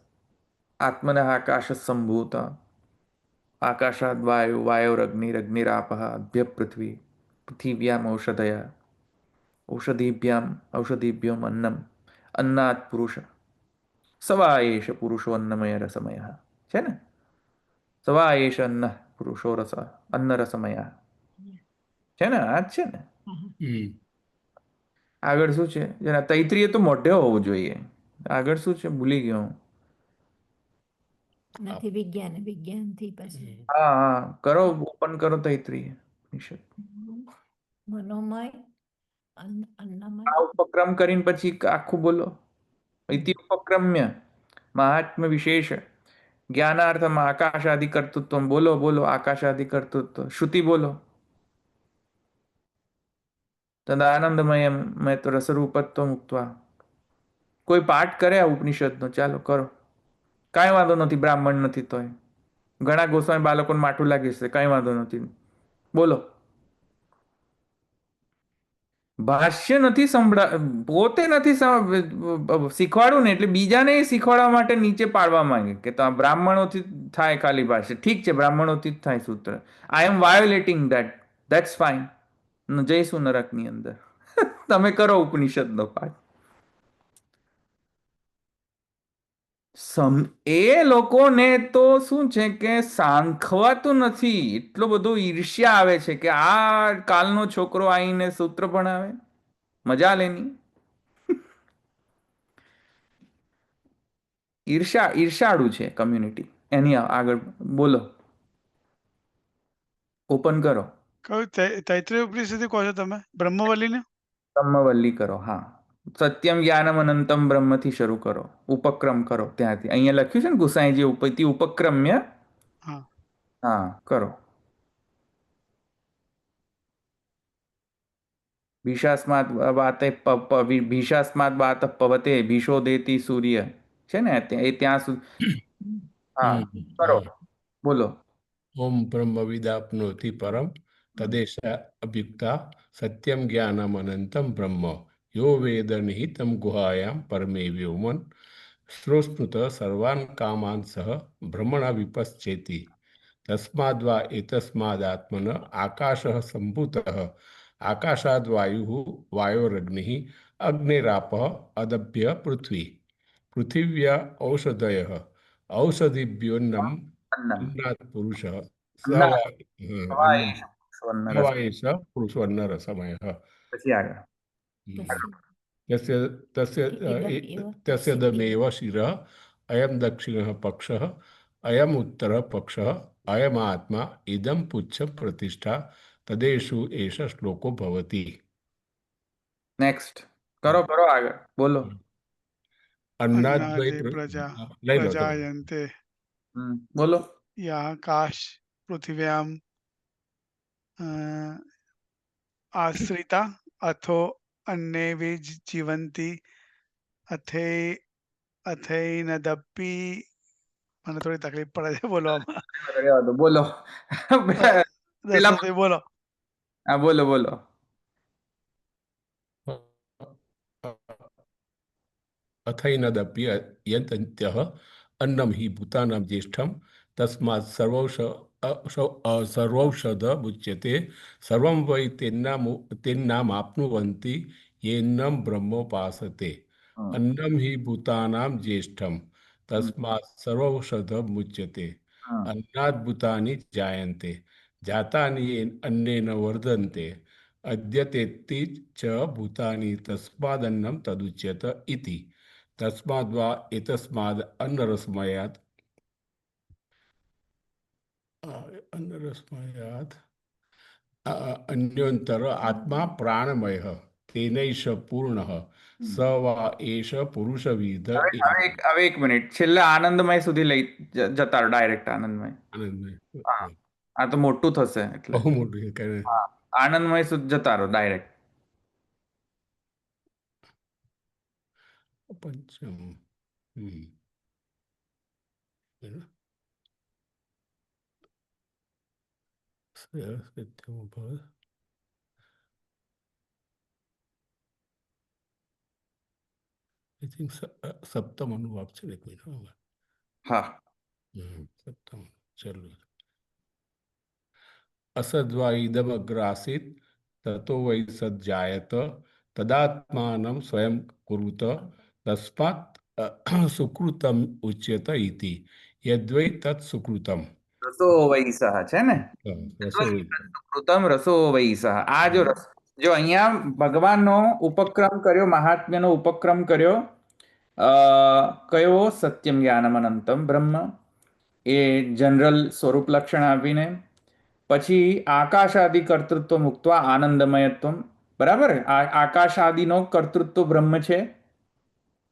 આત્મન આકાશ સંભૂત, આકાશાદ વાયુ, વાયોરગ્નિરગ્નિરાપ, અભ્ય પૃથ્વી, પૃથિવ્યામ ઔષધય, ઔષધિભ્યોમ અન્નમ, અન્નાત પુરુષ, સવા એષ પુરુષો અન્નમય રસમય. છે ને? સવા એષ અન્ન પુરુષો અન્ન રસમય. છે ને? આ જ છે ને? આગળ શું છે? જેના તૈત્રીય તો મોઢે હોવું જોઈએ. આગળ શું છે? ભૂલી ગયો હું. નથી વિજ્ઞાન, વિજ્ઞાનથી પછી હા હા, કરો, ઓપન કરો તૈત્રીય નિષદ. મનોમય, અન્નમય. આ ઉપક્રમ કરીને પછી આખું બોલો. ઇતિ ઉપક્રમ્ય મહાત્મ્ય વિશેષ જ્ઞાનાર્થમાં આકાશાદિ કર્તૃત્વ. બોલો બોલો, આકાશાદિ કર્તૃત્વ. શ્રુતિ બોલો. તદાનંદમય મેં તો રસરૂપત્વ મુક્તવા. કોઈ પાઠ કરે આ ઉપનિષદનો? ચાલો કરો. કાંઈ વાંધો નથી, બ્રાહ્મણ નથી તોય. ઘણા ગોસ્વામી બાળકોને માઠું લાગે છે, કાંઈ વાંધો નથી, બોલો. ભાષ્ય નથી પોતે નથી શીખવાડવું ને, એટલે બીજાને શીખવાડવા માટે નીચે પાડવા માંગે કે તો બ્રાહ્મણોથી થાય ખાલી ભાષ્ય. ઠીક છે, બ્રાહ્મણોથી જ થાય સૂત્ર. આઈ એમ વાયોલેટિંગ ધેટ્સ ફાઇન. જઈશું નરકની અંદર. તમે કરો ઉપનિષદનો પાઠ. એ લોકોને તો શું છે કે સાંખવાતું નથી. એટલો બધો ઈર્ષ્યા આવે છે કે આ કાલનો છોકરો આવીને સૂત્ર ભણાવે, મજા લેની. ઈર્ષાળુ છે કમ્યુનિટી. એની આગળ બોલો, ઓપન કરો. કયું તૈત્રીય ઉપનિષદ કહો છો તમે? બ્રહ્મવલ્લીને? બ્રહ્મવલ્લી કરો. હા, સત્યમ જ્ઞાનમ અનંતમ બ્રહ્મથી શરૂ કરો, ઉપક્રમ કરો ત્યાંથી. અહીંયા લખ્યું છે ને ગુસાઈજી ઉપતિ ઉપક્રમ્ય. હા, હા, કરો. ભીષાસ્માદ વાત પવતે ભીષો દેતી સૂર્ય. છે ને? એ ત્યાં સુધી. હા, કરો, બોલો. ઓમ બ્રહ્મવિદાપ્નોતિ પરમ તદેશા અભ્યુક્તા સત્યમ જ્ઞાનમ અનંતમ બ્રહ્મ યો વેદ નિહિતમ ગુહાયામ પરમે વ્યોમન શ્રોસ્મૃત સર્વાન કામાન સહ ભ્રમણા વિપશ્ચેતિ તસ્માદ્વા એતસ્માદાત્મન આકાશઃ સંભૂતઃ આકાશાદ વાયોરગ્નિઃ અગ્નિરાપઃ અદભ્ય પૃથ્વી પૃથિવ્યા ઔષધયઃ ઔષધિભ્યોન્નમ અન્નાત પુરુષ સવાયેષ પુરુષોન્ન રસમયઃ. પછી આગળ. તસ્ય દમેવ શિરઃ અયમ દક્ષિણઃ પક્ષઃ અયમ ઉત્તરઃ પક્ષઃ અયમાત્મા ઇદમ પુચ્છ પ્રતિષ્ઠા તદેષુ એષ શ્લોકો ભવતિ. નેક્સ્ટ કરો કરો આગળ બોલો. અન્નાદ્વય અન્નાદે પ્રજા લઈ લો તમે. પ્રજાયન્તે બોલો. યાકાશ પૃથિવ્યામ આશ્રિતા અથો અન્ને જીવંતી અથે અથૈનદપી મને થોડી તકલીફ પડે છે બોલવામાં. રહેવા દો, બોલો. પેલા દશરથભાઈ બોલો. હા બોલો બોલો. અથૈનદપ્ય યંત્યઃ અન્નમ હિ ભૂતાનાં જ્યેષ્ઠમ તસ્માत् સર્વૌષધ મુચ્યતે સર્વં વૈ તેન્નામાપ્નુવન્તિ યેન્નમ બ્રહ્મોપાસતે. અન્નમ હિ ભૂતાનાં જ્યેષ્ઠમ તસ્માत् સર્વૌષધ મુચ્યતે. અન્નાદ્ ભૂતાનિ જાયન્તે જાતાનિ અન્નેન વર્ધન્તે અદ્યતેતિ ચ ભૂતાનિ તસ્માદન્નમ તદુચ્યત ઇતિ. તસ્માદ્વા એતસ્માદ અન્નરસમયાત અન્યોન્તર આત્મા પ્રાણમય તેનૈષ પૂર્ણ સ વા એષ પુરુષવિદ હવે એક મિનિટ, છેલ્લા આનંદમય સુધી લઈ જતા રહો, ડાયરેક્ટ આનંદમય. હા, આ તો મોટું થશે એટલે બહુ મોટું છે કે આનંદમય સુધી જતા રહો ડાયરેક્ટ. પંચમ. આઈ થિંક સપ્તમ અનુભાગ છે. એક મિનિટ. હા સપ્તમ. ચલો. અસદ્વા ઇદમગ્રાસીત તતો વૈ સજ્જાયત તદાત્માનમ સ્વયં કુરુત તસ્માત સુકૃતમ ઉચ્યત ઇતિ. યદ્વૈ તત્ સુકૃતમ. રસો વૈસહ છે ને, કૃતમ રસો વૈસહ. આ જો જો અહીંયા ભગવાનનો ઉપક્રમ કર્યો, મહાત્મ્યનો ઉપક્રમ કર્યો. કયો? સત્યમ જ્ઞાનમ અનંતમ બ્રહ્મ, એ જનરલ સ્વરૂપ લક્ષણ આપીને પછી આકાશાદિ કર્તૃત્વ મુક્તવા આનંદમયત્વ. બરાબર, આ આકાશાદિનો કર્તૃત્વ બ્રહ્મ છે.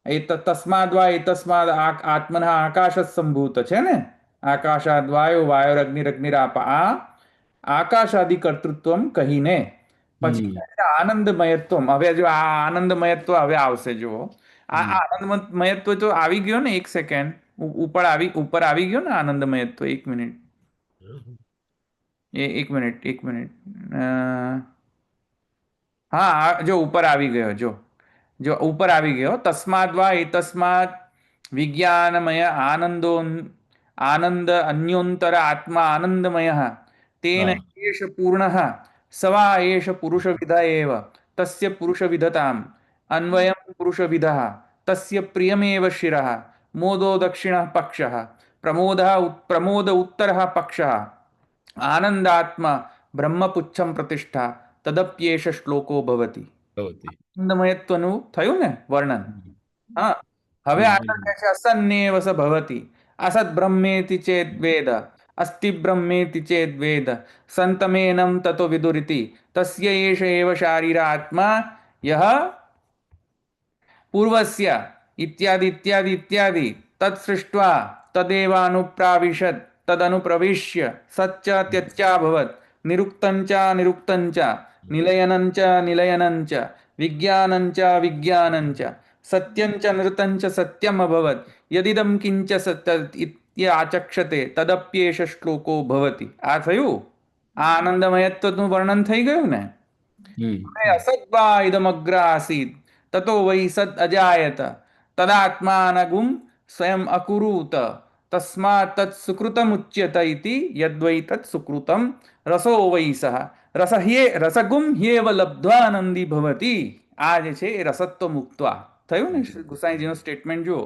એ તસ્માદ્વા એ તસ્માદ આત્મના આકાશ જ સંભૂત છે ને. આકાશાદ વાયુ વાયુરગ્નિરગ્નિરાપ, આ આકાશાદિ કર્તૃત્વ કહીને પછી આનંદમયત્વ. હવે જો આ આનંદમયત્વ હવે આવશે. જુઓ, આ આનંદમયત્વ તો આવી ગયો ને. એક સેકન્ડ, ઉપર આવી ગયો ને આનંદમયત્વ. એક મિનિટ, એક મિનિટ. હા, જો ઉપર આવી ગયો. જો ઉપર આવી ગયો. તસ્માદ્વા એ તસ્માદ વિજ્ઞાનમય આનંદ અન્યોન્તર આત્મા આનંદમય તેન એષ પૂર્ણઃ સવા એષ પુરુષવિદ એવ તસ્ય પુરુષવિદતામ અન્વયં પુરુષવિદઃ તસ્ય પ્રિયમેવ શિરઃ મોદો દક્ષિણઃ પક્ષઃ પ્રમોદ ઉત્તરઃ પક્ષઃ આનંદાત્મા બ્રહ્મપુચ્છમ પ્રતિષ્ઠા તદપ્યેષ શ્લોકો ભવતિ. આનંદમયત્વનું થયું ને વર્ણન. હા, હવે આગળ કહે છે અસન્નેવ સ ભવતિ અસદ બ્રહ્મેતિ ચેદ વેદ અસ્તિ બ્રહ્મેતિ ચેદ વેદ સંતમેનમ તતો વિદુરિતિ તસ્ય એષ એવ શારીરાત્મા યહ પૂર્વસ્ય ઇત્યાદિ ઇત્યાદિ ઇત્યાદિ તત્સૃષ્ટ્વા તદેવાનુપ્રાવિશદ તદનુપ્રવિશ્ય સચ્ચ ત્યચ્ચાભવત નિરુક્તંચ નિરુક્તંચ નિલયનંચ નિલયનંચ વિજ્ઞાનંચ વિજ્ઞાનંચ સત્યંચ નૃતંચ સત્યમ અભવત યદિદમ કિંચ સત્યચક્ષતે તદપ્યેષ શ્લોકો ભવતિ. આ થયું. આ આનંદમયત્વનું વર્ણન થઈ ગયું ને. અસદ્વા ઇદમગ્ર આસીત તતો વૈ સદ અજાયત તદાત્માનગુમ સ્વયં અકુરુત તસ્માત તત્ સુકૃતમુચ્યત ઇતિ યદ્વૈ તત્ સુકૃતમ રસો વૈસઃ રસગુમ હ્યેવ લબ્ધ્વાનંદી ભવતિ. આ જે છે એ રસત્વ મુક્ત્વા થયું ને. ગુસાઈજીનું સ્ટેટમેન્ટ જુઓ.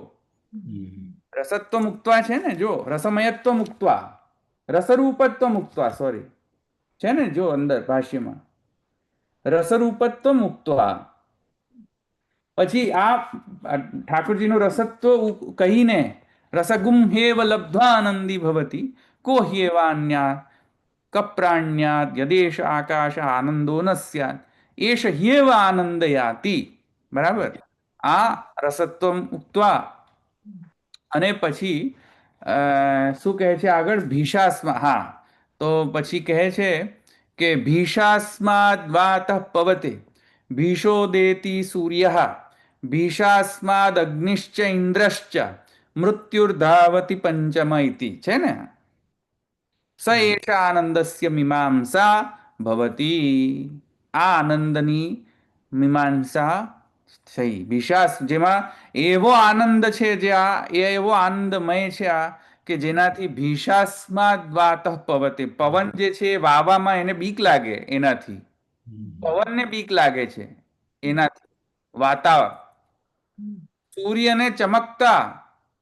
રસત્વ મુક્ત્વા છે ને. જો રસમયત્વ મુક્ત્વા, રસરૂપત્વ મુક્ત્વા, સોરી છે ને. જો અંદર ભાષ્યમાં રસરૂપત્વ મુક્ત્વા, પછી આ ઠાકોરજીનું રસત્વ કહીને રસગુમ હેવ લબ્ધ્વા આનંદી ભવતિ કો હ્યેવાન્યા કપ્રાણ્યાદ યદેશ આકાશ આનંદો ન સ્યાત એષ હ્યેવ આનંદયાતિ. બરાબર. આ રસત્વમ ઉક્ત્વા અને પછી શું કહે છે આગળ? ભીષાસ્મા. હા, તો પછી કહે છે કે ભીષાસ્માદ વાતઃ પવતે ભીષોદેતિ સૂર્ય ભીષાસ્માદ અગ્નિશ્ચ ઇન્દ્રશ્ચ મૃત્યુર્ધાવતિ પંચમ ઇતિ. છે ને? સ એષ આનંદસ્ય મીમાંસા ભવતી. આ આનંદની મીમાંસા થઈ. ભીષાસ જેમાં એવો આનંદ છે, જે આ એવો આનંદમય છે આ કે જેનાથી ભીષાસ્માદ વાતઃ પવતે. પવન જે છે એ વાવામાં એને બીક લાગે, એનાથી પવનને બીક લાગે છે એનાથી. વાતા સૂર્યને ચમકતા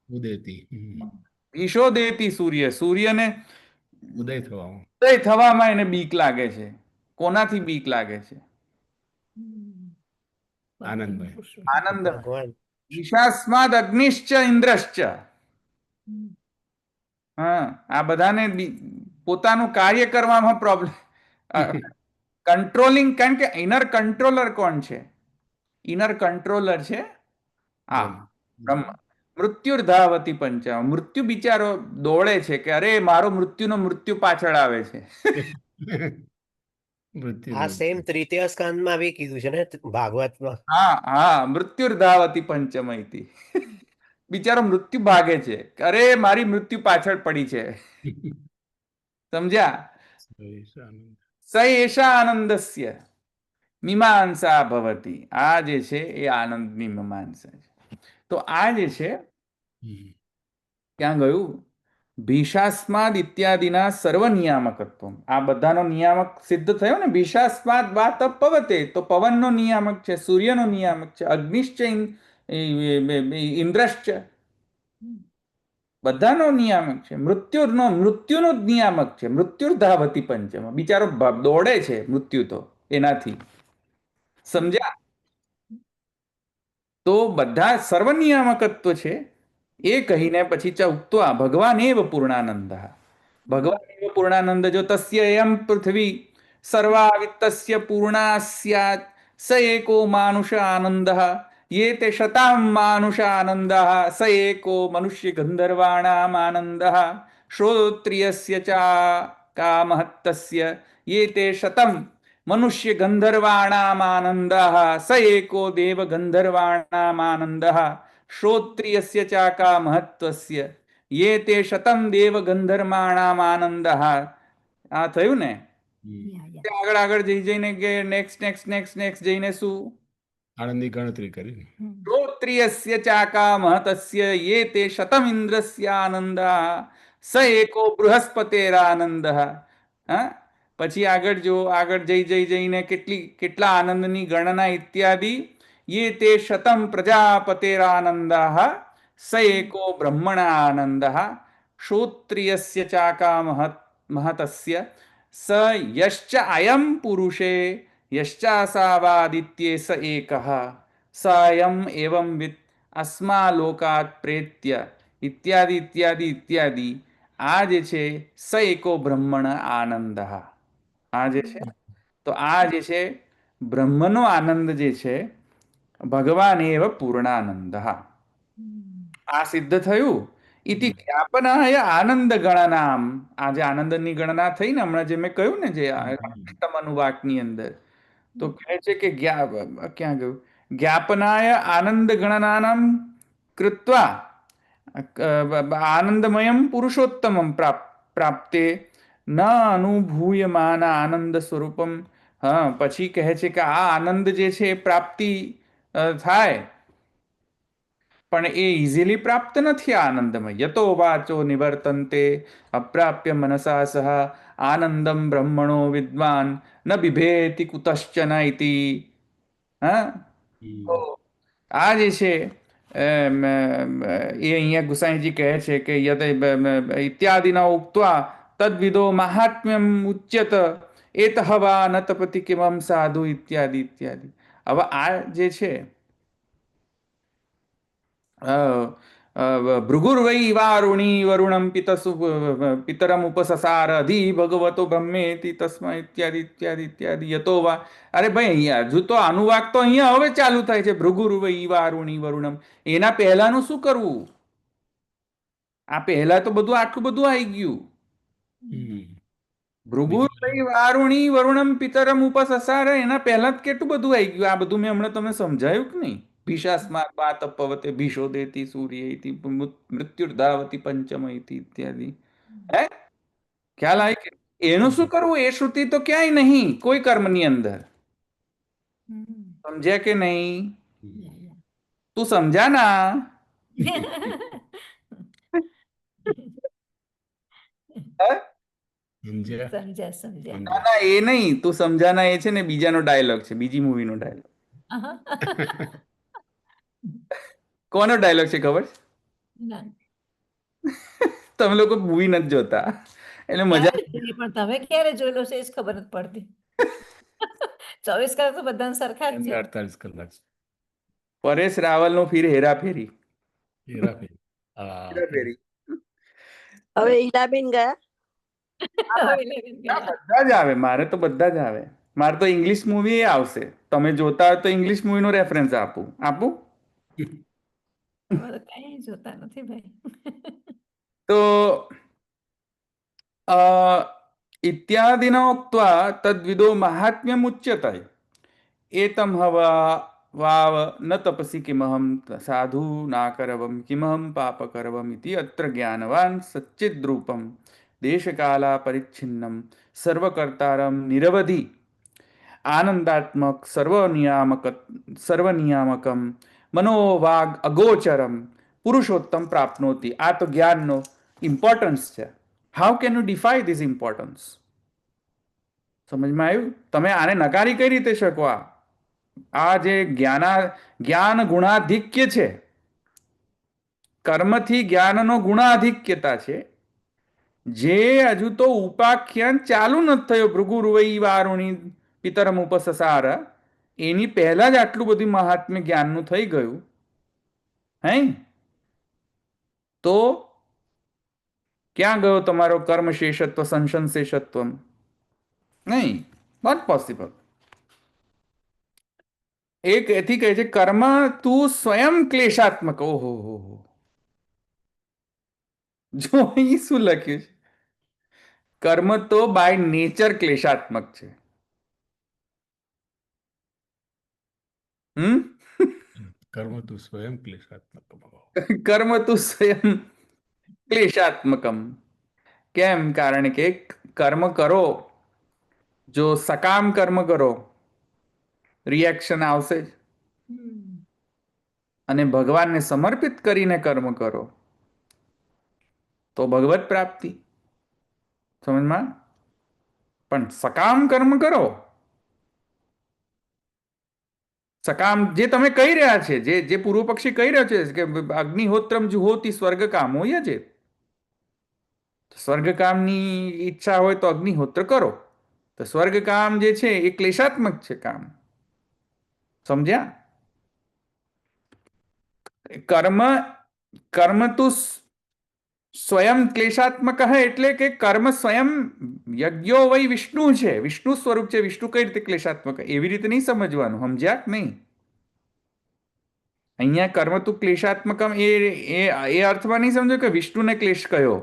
ઉદયથી ભીષો દેતી સૂર્ય, સૂર્યને ઉદય થવામાં ઉદય થવામાં એને બીક લાગે છે. કોનાથી બીક લાગે છે? આનંદમય. આનંદ. ભગવાન ભીષાસ્માદ અગ્નિશ્ચ ઇન્દ્રશ્ચ. હા, આ બધાને પોતાનું કાર્ય કરવામાં પ્રોબ્લેમ, કંટ્રોલિંગ. કારણ કે ઇનર કંટ્રોલર કોણ છે? ઇનર કંટ્રોલર છે આ બ્રહ્મ. મૃત્યુર્ધાવતી પંચમ. મૃત્યુ બિચારો દોડે છે કે અરે મારો મૃત્યુ પાછળ આવે છે. મૃત્યુ આ સેમ તૃતીય સ્કંદમાં બી કીધું છે ને ભાગવતમાં. હા હા, મૃત્યુર્ધાવતી પંચમ ઇતિ. બિચારો મૃત્યુ ભાગે છે કે અરે મારી મૃત્યુ પાછળ પડી છે. સમજ્યા? સ એષા આનંદસ્ય મીમાંસા ભવતી. આ જે છે એ આનંદની મીમાંસા છે. તો આ જે છે ક્યાં ગયું? ભીષાસ્માદ ઇત્યાદિના સર્વ નિયામકત્વ. આ બધાનો નિયામક સિદ્ધ થયો ને. ભીષાસ્માદ વાત પવતે, તો પવનનો નિયામક છે, સૂર્યનો નિયામક છે, અગ્નિશ્ચ ઇન્દ્રશ્ચ, બધાનો નિયામક છે. મૃત્યુનો જ નિયામક છે. મૃત્યુર્ધાવતી પંચમ. બિચારો દોડે છે મૃત્યુ તો એનાથી. સમજ્યા? તો બધા સર્વ નિયામકત્વ છે એ કહીને પછી ઉક્ત્વા ભગવાન એવ પૂર્ણાનંદ. ભગવાન એવ પૂર્ણાનંદ જો તસ્ય એમ પૃથ્વી સર્વાવિત્તસ્ય પૂર્ણા સ્યાત સ એકો માનુષ આનંદ ये ते शतां मानुष आनन्दः स एको मनुष्य गन्धर्वाणाम् आनन्दः श्रोत्रियस्य च कामहत्तस्य ये ते शतं मनुष्य गन्धर्वाणाम् आनन्दः स एको देव गन्धर्वाणाम् आनन्दः श्रोत्रियस्य च कामहत्तस्य ये ते शतं देव गन्धर्वाणाम् आनन्दः. આ થયું ને? આગળ આગળ જઈને કે નેક્સ્ટ જઈને શું? આનંદની ગણતરી કરી. શ્રોત્રિયસ્ય ચાકામહતસ્ય યે તે શતમિન્દ્રસ્ય આનંદઃ સ એકો બૃહસ્પતેરાનંદઃ. હા, પછી આગળ જો આગળ જઈને કેટલા આનંદની ગણના ઇત્યાદિ. યે તે શતમ પ્રજાપતેરાનંદઃ સ એકો બ્રહ્મણા આનંદઃ શ્રોત્રિયસ્ય ચાકામહતસ્ય સ યશ્ચ અયમ પુરુષે યશ્ચાસાવાદિત્યે સ એકઃ સાયમ એવં વિત અસ્મા લોકાત પ્રેત્ય ઇત્યાદિ ઇત્યાદિ ઇત્યાદિ. આ જે છે સ એકો બ્રહ્મણ આનંદ. આ જે છે તો આ જે છે બ્રહ્મનો આનંદ જે છે ભગવાન એવ પૂર્ણાનંદ. આ સિદ્ધ થયું. ઇતિ જ્ઞાપનાય આનંદ ગણનામ. આ જે આનંદની ગણના થઈ ને હમણાં જે મેં કહ્યું ને, જે અષ્ટમ અનુવાકની અંદર, તો કહે છે કે ક્યાં ગયું? જ્ઞાપનાય આનંદ ગણનાનામ કૃત્વા આનંદમયમ પુરુષોત્તમમ પ્રાપ્તે ન અનુભૂયમાન આનંદ સ્વરૂપમ. હા, પછી કહે છે કે આ આનંદ જે છે એ પ્રાપ્તિ થાય, પણ એ ઇઝીલી પ્રાપ્ત નથી. આનંદમય યતો વાચો નિવર્તન્તે અપ્રાપ્ય મનસા સહ આનંદમ બ્રહ્મણો વિદ્વાન ન બિભેતિ કુતશ્ચન ઇતિ. હા, આ જે છે એ અહીંયા ગુસાઈજી કહે છે કે યદ ઇત્યાદિના ઉક્ત્વા તદ્વિદો મહાત્મ્યમ ઉચ્યત એત હવા ન તપતિ કિમમ સાધુ ઇત્યાદિ ઇત્યાદિ. હવે આ જે છે ભૃગુર્વૈ વારુણી વરુણમ પિતરમ ઉપસસાર અધિ ભગવતો બ્રહ્મેતિ તસ્મા ઇત્યાદિ ઇત્યાદિ ઇત્યાદિ યતો વા. અરે ભાઈ અહીંયા હજુ તો અનુવાક તો અહીંયા હવે ચાલુ થાય છે. ભૃગુર્વૈ વારુણી વરુણમ. એના પહેલાનું શું કરવું? આ પહેલા તો બધું આટલું બધું આવી ગયું. ભૃગુર્વૈ વારુણી વરુણમ પિતરમ ઉપસસાર, એના પહેલા જ કેટલું બધું આવી ગયું. આ બધું મેં હમણાં તમને સમજાયું કે નહીં? ભીષાસ્માત તપવતે ભીષો દેતી સૂર્ય ઇતિ મૃત્યુર્ધાવતી પંચમ ઇતિ ઇત્યાદિ. હે ખ્યાલ આવી કે એનું શું કરવું? એ શ્રુતિ તો ક્યાંય નહીં કોઈ કર્મની અંદર. સમજ્યા કે નહીં? તું સમજા ના? હે? સમજ્યા? સમજ્યા સમજ્યા. ના ના એ નહીં, તું સમજા ના એ છે ને બીજાનો ડાયલોગ છે, બીજી મૂવીનો ડાયલોગ. કોનો ડાયલોગ છે ખબર છે? ના. તમે લોકો મૂવી નથી જોતા એટલે મજા. ક્યારે જોઈ? પણ તમે ક્યારે જોયેલો છે એ જ ખબર નથી પડતી. 24 કલાક તો બધાને સરખા જ છે. 48 કલાક પરેશ રાવલનું ફિર હેરાફેરી. હેરાફેરી. હા. હેરાફેરી. હવે ઈલાબેન ગયા. હવે લગન ના, ગયા. બધા જ આવે, મારે તો બધા જ આવે. મારે તો ઇંગ્લિશ મૂવી આવશે. તમે જોતા હોય તો ઇંગ્લિશ મૂવીનો રેફરન્સ આપું. અમે તો કાંઈ જોતા નથી ભાઈ. તો ઇત્યાદિના ઉક્ત્વા તદ્વિદો મહાત્મ્યમ ઉચ્યતે એતમ હવા વાવ ન તપસી કિમહમ સાધુ નાકરવમ કિમહમ પાપકરવમ ઇતિ અત્ર જ્ઞાનવાન સચ્ચિદ્રૂપમ દેશકાલા પરિચ્છિન્નમ સર્વકર્તારમ નિરવધિ આનંદાત્મક સર્વનિયામકમ મનોવાગ અગોચરમ પુરુષોત્તમ પ્રાપ્નોતિ. આ તો જ્ઞાનનો ઇમ્પોર્ટન્સ છે. How can you define this importance? સમજમાં આવ્યું? તમે આને નકારી કઈ રીતે શકો? આ જે જ્ઞાન ગુણાધિક્ય છે, કર્મથી જ્ઞાનનો ગુણાધિક્યતા છે, જે હજુ તો ઉપાખ્યાન ચાલુ નથી થયો. ભૃગુર્વૈ વારુણી પિતરમ ઉપસસાર, એની પહેલા જ આટલું બધું મહાત્મ્ય જ્ઞાનનું થઈ ગયું. હે તો ક્યાં ગયો તમારો કર્મ શેષત્વ સંશન શેષત્વ? નહીં, નોટ પોસિબલ. એક એથી કહે છે કર્મ તું સ્વયં ક્લેશાત્મક. ઓહો હો, જો અહીં શું લખ્યું છે? કર્મ તો બાય નેચર ક્લેશાત્મક છે. કર્મ તું સ્વયં ક્લેશાત્મક. કર્મ તું સ્વયં ક્લેશાત્મકમ. કેમ? કારણ કે કર્મ કરો, જો સકામ કર્મ કરો, રિએક્શન આવશે જ. અને ભગવાનને સમર્પિત કરીને કર્મ કરો તો ભગવત પ્રાપ્તિ. સમજમાં? પણ સકામ કર્મ કરો, સકામ જે તમે કહી રહ્યા છે, જે પૂર્વ પક્ષી કહી રહ્યો છે કે અગ્નિહોત્રમ જુહોતી સ્વર્ગ કામો યજેત. સ્વર્ગકામની ઈચ્છા હોય તો અગ્નિહોત્ર કરો. તો સ્વર્ગકામ જે છે એ ક્લેશાત્મક છે કામ. સમજ્યા? કર્મ તું સ્વયં ક્લેશાત્મક હે એટલે કે કર્મ સ્વયં યજ્ઞો વೈ વિષ્ણુ છે, વિષ્ણુ સ્વરૂપ છે. વિષ્ણુ કઈ રીતે ક્લેશાત્મક? એવી રીતે નહીં સમજવાનું. સમજ્યા કે નહીં? અહીંયા કર્મ તું ક્લેશાત્મકમ એ અર્થમાં નહીં સમજો કે વિષ્ણુને ક્લેશ કયો.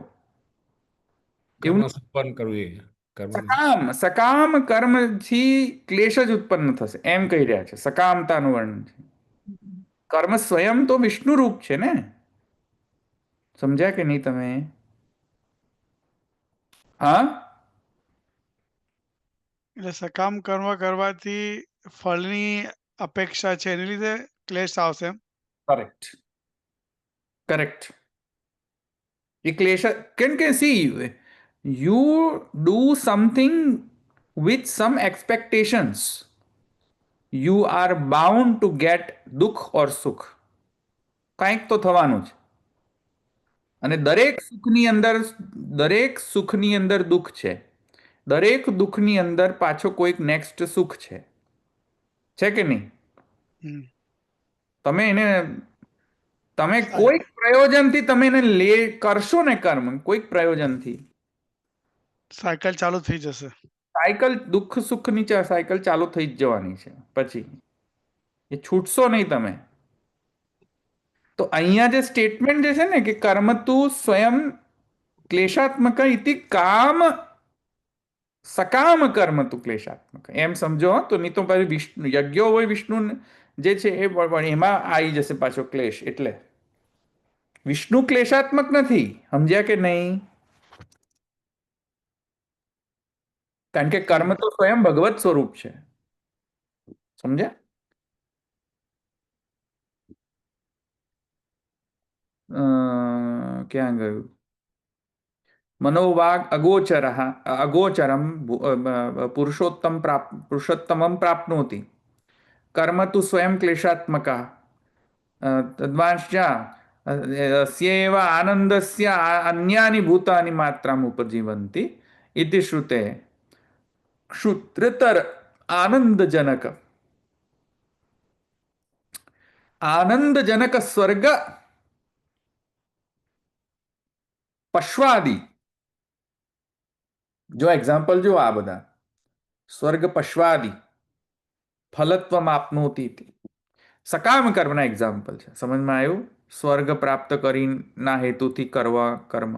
કર્મ ઉત્પન્ન કરવું એ સકામ કર્મથી ક્લેશ જ ઉત્પન્ન થશે એમ કહી રહ્યા છે. સકામતાનું વર્ણન છે. કર્મ સ્વયં તો વિષ્ણુ રૂપ છે ને. સમજ્યા કે નહીં તમે? હા, એટલે સકામ કર્મ કરવાથી ફળની અપેક્ષા છે, એની લીધે ક્લેશ આવશે એમ. Correct correct. એ ક્લેશ કેમ કે C you do something with some expectations, you are bound two gate દુઃખ ઓર સુખ. કંઈક તો થવાનું જ. અને દરેક સુખની અંદર દુઃખ છે. દરેક દુઃખની અંદર પાછો કોઈક નેક્સ્ટ સુખ છે કે નહીં? તમે એને તમે કોઈક પ્રયોજનથી તમે એને કરશો ને કર્મ, કોઈક પ્રયોજનથી સાયકલ ચાલુ થઈ જશે. સાયકલ દુઃખ સુખની સાયકલ ચાલુ થઈ જ જવાની છે, પછી એ છૂટશો નહીં તમે. તો અહીંયા જે સ્ટેટમેન્ટ જે છે ને કે કર્મ તું સ્વયં ક્લેશાત્મક ઇતિ કામ સકામ કર્મ તું ક્લેશાત્મક, એમ સમજો હો. તો નહીં તો પછી વિષ્ણુ યજ્ઞો હોય વિષ્ણુ જે છે એ એમાં આવી જશે પાછો ક્લેશ. એટલે વિષ્ણુ ક્લેશાત્મક નથી, સમજ્યા કે નહીં? કારણ કે કર્મ તો સ્વયં ભગવત સ્વરૂપ છે, સમજ્યા? ક્યાં ગયું? મનોવાગ અગોચરમ પુરુષોત્તમમ પ્રાપ્નોતિ કર્મ તુ સ્વયં ક્લેશાત્મક તદ્વાંશ્ચ સ્યેવ આનંદસ્ય અન્યાની ભૂતાની માત્રામ ઉપજીવંતિ ઇતિ શ્રુતે ક્ષુત્રતર આનંદજનક સ્વર્ગ પશ્વાદી. જો એક્ઝામ્પલ જો આ બધા સ્વર્ગ પશ્વાદી ફલત્વમ આપનોતિ સકામ કર્મના એક્ઝામ્પલ છે. સમજમાં આવ્યું? સ્વર્ગ પ્રાપ્ત કરીના હેતુથી કરવા કર્મ,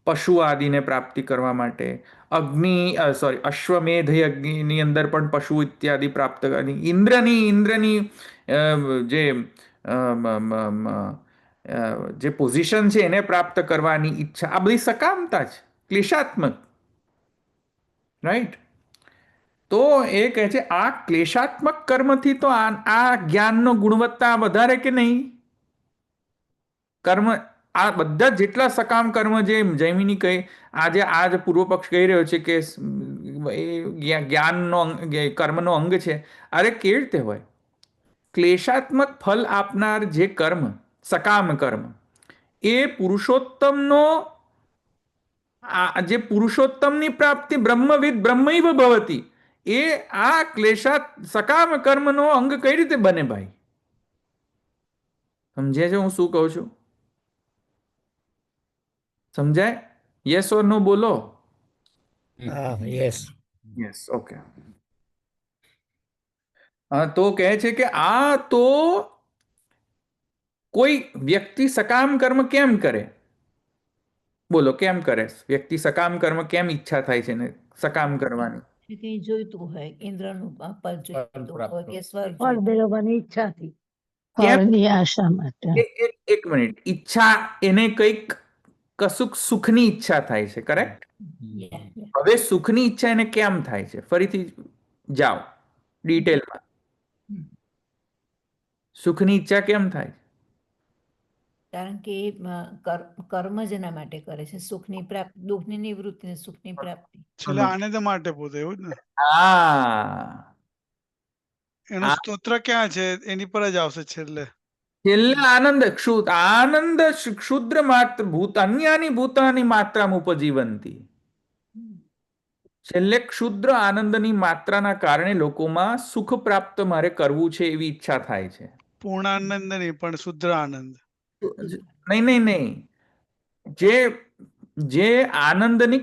પશુ આદિને પ્રાપ્તિ કરવા માટે, અશ્વમેધ યજ્ઞની અંદર પણ પશુ ઇત્યાદિ પ્રાપ્ત કરવાની, ઇન્દ્રની જે પોઝિશન છે એને પ્રાપ્ત કરવાની ઈચ્છા, આ બધી સકામતા છે, ક્લેશાત્મક. રાઈટ? તો એ કહે છે આ ક્લેશાત્મક કર્મથી તો આ જ્ઞાનનો ગુણવત્તા વધારે કે નહીં? કર્મ આ બધા જેટલા સકામ કર્મ જે જૈમિની કહી, આજ પૂર્વ પક્ષ કહી રહ્યો છે કે એ જ્ઞાનનો કર્મનો અંગ છે. અરે કેવી રીતે હોય? ક્લેશાત્મક ફલ આપનાર જે કર્મ, સકામ કર્મ, એ પુરુષોત્તમનો જે પુરુષોત્તમની પ્રાપ્તિ બ્રહ્મવિદ બ્રહ્મૈવ ભવતી, એ આ સકામ કર્મનો અંગ કઈ રીતે બને ભાઈ? સમજે છે હું શું કહું છું? સમજાય? યસ ઓર નો બોલો. હા, યસ. Yes, okay. તો કહે છે કે આ તો કોઈ વ્યક્તિ સકામ કર્મ કેમ કરે? બોલો, કેમ કરે વ્યક્તિ સકામ કર્મ? કેમ ઈચ્છા થાય છે ને સકામ કરવાની? કંઈ જોઈતું હોય, ઇન્દ્રનું પદ જોઈતું પ્રાપ્ત હોય કે સ્વર્ગ ફળ જોઈતું મેળવવાની ઈચ્છાથી. કેમ? ફળની આશા માટે. એક મિનિટ. ઈચ્છા એને કંઈક કશુંક સુખની ઈચ્છા થાય છે, કરેક્ટ? હોય. Yeah, yeah. હવે સુખની ઈચ્છા એને કેમ થાય છે? ફરીથી જાઓ ડિટેલમાં. સુખની ઈચ્છા કેમ થાય? કારણ કે એ કર્મ જ એના માટે કરે છે, સુખની પ્રાપ્તિ, દુઃખની નિવૃત્તિ ને સુખની પ્રાપ્તિ. છેલ્લે આનંદ માટે પોતે, એવું જ ને? હા, એનું સ્તોત્ર ક્યાં છે? એની પર જ આવશે છેલ્લે. છેલ્લે આનંદ ક્ષુદ્ર માત્ર અન્યાની ભૂતાની માત્રામાં ઉપજીવંતી. છેલ્લે ક્ષુદ્ર આનંદની માત્રાના કારણે લોકોમાં સુખ પ્રાપ્ત મારે કરવું છે એવી ઈચ્છા થાય છે. પૂર્ણાનંદ નહીં, પણ શુદ્ર આનંદ. નહીં. જે આનંદની